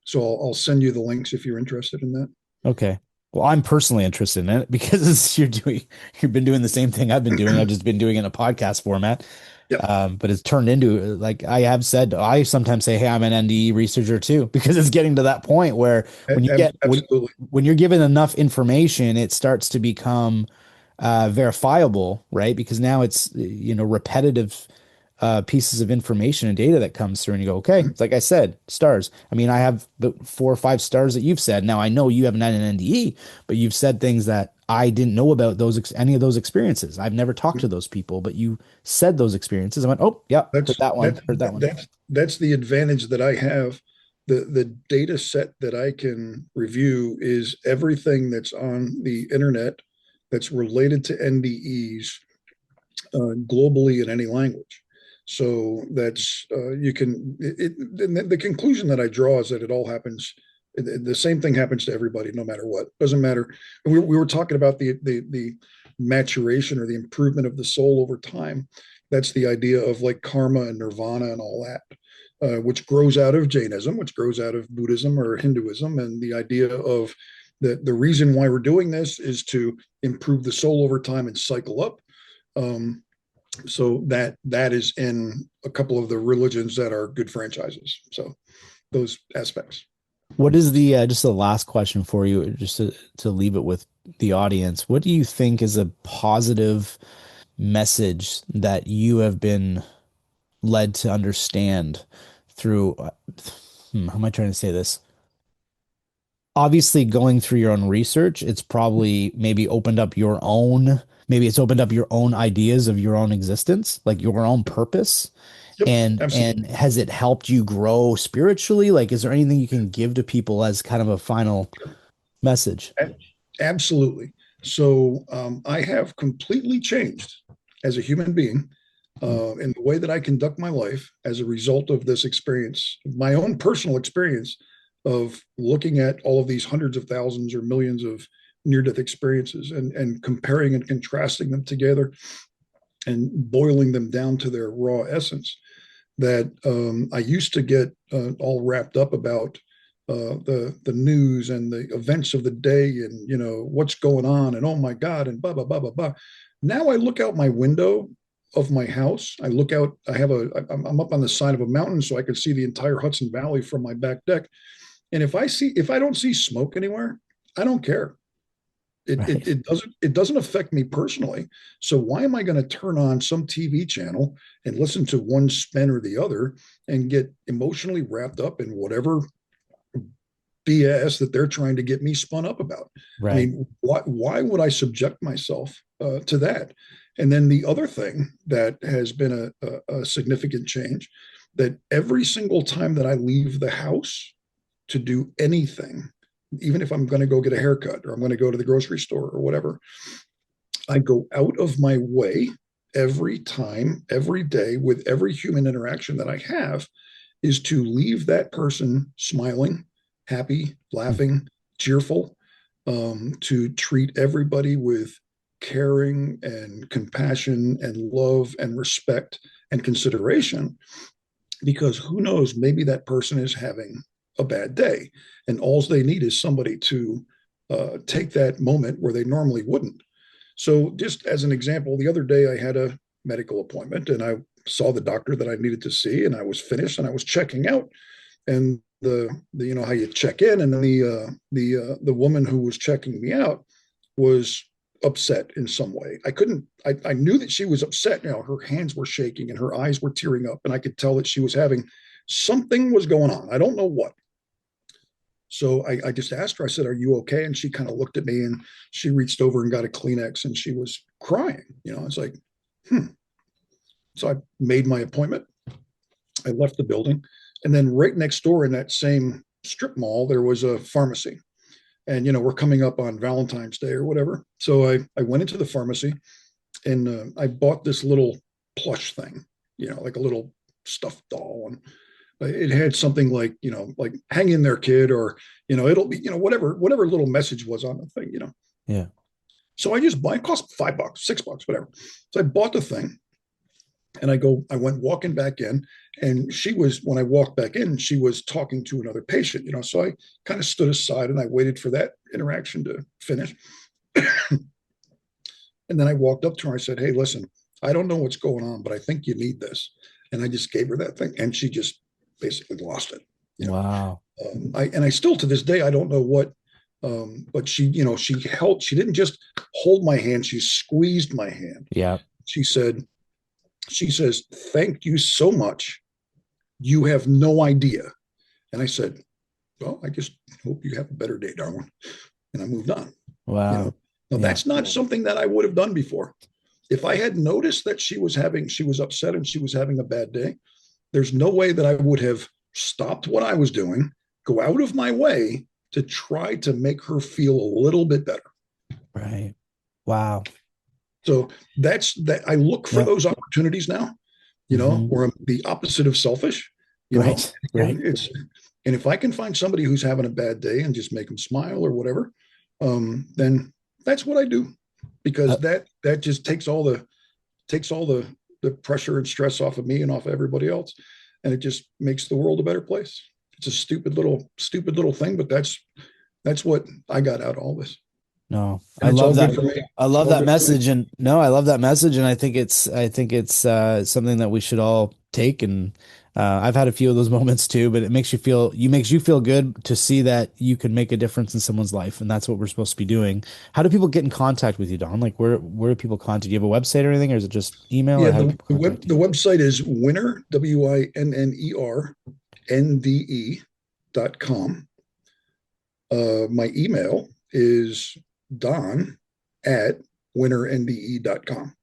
So I'll send you the links if you're interested in that. Okay. Well, I'm personally interested in it because you've been doing the same thing I've been doing. I've just been doing it in a podcast format. Yeah, But it's turned into, like I have said, I sometimes say, hey, I'm an NDE researcher too, because it's getting to that point where when you get absolutely. when you're given enough information, it starts to become verifiable, right? Because now it's repetitive pieces of information and data that comes through, and you go, okay, it's like I said, stars. I mean, I have the 4 or 5 stars that you've said. Now I know you haven't had an NDE, but you've said things that I didn't know about any of those experiences. I've never talked to those people, but you said those experiences. I went, oh, yeah, heard That's that one, that's heard that one. that's the advantage that I have. The data set that I can review is everything that's on the internet that's related to NDEs globally in any language. So that's you can the conclusion that I draw is that it all happens. The same thing happens to everybody, no matter what. Doesn't matter. And we were talking about the maturation or the improvement of the soul over time. That's the idea of like karma and nirvana and all that, which grows out of Jainism, which grows out of Buddhism or Hinduism, and the idea of the reason why we're doing this is to improve the soul over time and cycle up. Um, so that is in a couple of the religions that are good franchises. So those aspects. What is the just the last question for you, just to leave it with the audience? What do you think is a positive message that you have been led to understand through how am I trying to say this? obviously going through your own research, it's probably maybe it's opened up your own ideas of your own existence, like your own purpose. Yep, And absolutely. has it helped you grow spiritually? Like, is there anything you can give to people as kind of a final message? Absolutely. So I have completely changed as a human being Mm. in the way that I conduct my life as a result of this experience, my own personal experience of looking at all of these hundreds of thousands or millions of near-death experiences and comparing and contrasting them together and boiling them down to their raw essence. That I used to get all wrapped up about the news and the events of the day and what's going on and oh my god and blah blah blah blah blah. Now I look out my window of my house. I look out. I'm up on the side of a mountain, so I can see the entire Hudson Valley from my back deck. And if I don't see smoke anywhere, I don't care. Right. It doesn't affect me personally. So why am I going to turn on some TV channel and listen to one spin or the other and get emotionally wrapped up in whatever BS that they're trying to get me spun up about? I Right. mean, why would I subject myself to that? And then the other thing that has been a significant change, that every single time that I leave the house to do anything, even if I'm going to go get a haircut or I'm going to go to the grocery store or whatever, I go out of my way every time, every day, with every human interaction that I have, is to leave that person smiling, happy, Mm. laughing, cheerful, to treat everybody with caring and compassion and love and respect and consideration, because who knows, maybe that person is having a bad day and all they need is somebody to take that moment where they normally wouldn't. So just as an example, the other day I had a medical appointment and I saw the doctor that I needed to see and I was finished and I was checking out, and the how you check in, and then the woman who was checking me out was upset in some way. I knew that she was upset. Her hands were shaking and her eyes were tearing up, and I could tell that she was having something was going on. I don't know what. So I just asked her, I said, "Are you okay?" And she kind of looked at me and she reached over and got a Kleenex and she was crying. It's like, hmm. So I made my appointment. I left the building. And then right next door in that same strip mall, there was a pharmacy. And, we're coming up on Valentine's Day or whatever. So I went into the pharmacy and I bought this little plush thing, like a little stuffed doll. And it had something like, like hang in there, kid, or, it'll be, whatever little message was on the thing. Yeah. So I just buy it, cost $5, $6, whatever. So I bought the thing and I went walking back in, and when I walked back in, she was talking to another patient, so I kind of stood aside and I waited for that interaction to finish. And then I walked up to her. I said, "Hey, listen, I don't know what's going on, but I think you need this." And I just gave her that thing, and she just basically lost it. You know, Wow. I still to this day I don't know what, but she held. She didn't just hold my hand; she squeezed my hand. Yeah. She said, she says, "Thank you so much. You have no idea." And I said, "Well, I just hope you have a better day, darling." And I moved on. You know, Wow. now Yeah. that's not something that I would have done before. If I had noticed that she was upset and she was having a bad day, there's no way that I would have stopped what I was doing, go out of my way to try to make her feel a little bit better. Right. Wow. So that's that. I look for Yeah. those opportunities now, Hmm. where I'm the opposite of selfish, Right. and Right. and if I can find somebody who's having a bad day and just make them smile or whatever, then that's what I do, because Uh, that just takes all the pressure and stress off of me and off of everybody else, and it just makes the world a better place. It's a stupid little thing, but that's what I got out of all this, no, and I it's all love good that. for me. I It's love all that good for me. message. And no, I love that message. And I think it's something that we should all take. And I've had a few of those moments too, but makes you feel good to see that you can make a difference in someone's life. And that's what we're supposed to be doing. How do people get in contact with you, Don? Like where do people contact you? Do you have a website or anything, or is it just email, or Yeah, how do people contact the you? website is winner, WINNER, NDE.com. My email is don@winnernde.com.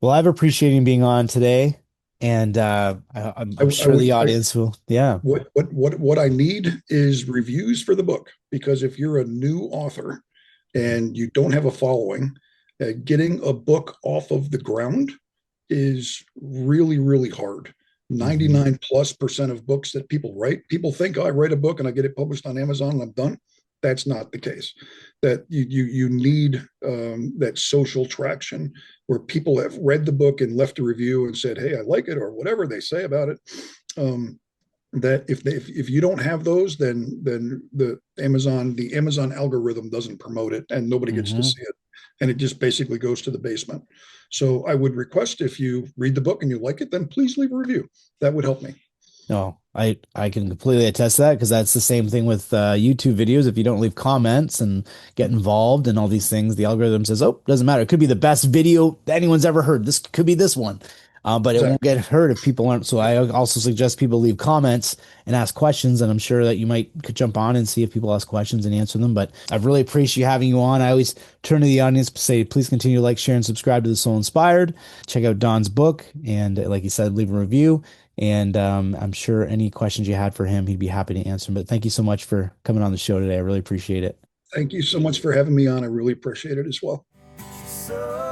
Well, I've appreciated being on today, and I, I'm I sure the would, audience will. Yeah. what I need is reviews for the book, because if you're a new author and you don't have a following, getting a book off of the ground is really, really hard. Hmm. 99+% of books that people write, people think, oh, I write a book and I get it published on Amazon and I'm done. That's not the case. That you need that social traction where people have read the book and left a review and said, hey, I like it, or whatever they say about it. Um, that if you don't have those, then the Amazon algorithm doesn't promote it and nobody gets to Hmm. see it, and it just basically goes to the basement. So I would request, if you read the book and you like it, then please leave a review. That would help me. No, I can completely attest to that because that's the same thing with YouTube videos. If you don't leave comments and get involved and all these things, the algorithm says, "Oh, doesn't matter. It could be the best video that anyone's ever heard. This could be this one." But it won't Exactly. get heard if people aren't. So I also suggest people leave comments and ask questions, and I'm sure that you might could jump on and see if people ask questions and answer them. But I really appreciate having you on. I always turn to the audience to say, please continue to like, share, and subscribe to The Soul Inspired. Check out Don's book, and like you said, leave a review. And I'm sure any questions you had for him, he'd be happy to answer them. But thank you so much for coming on the show today. I really appreciate it. Thank you so much for having me on. I really appreciate it as well. So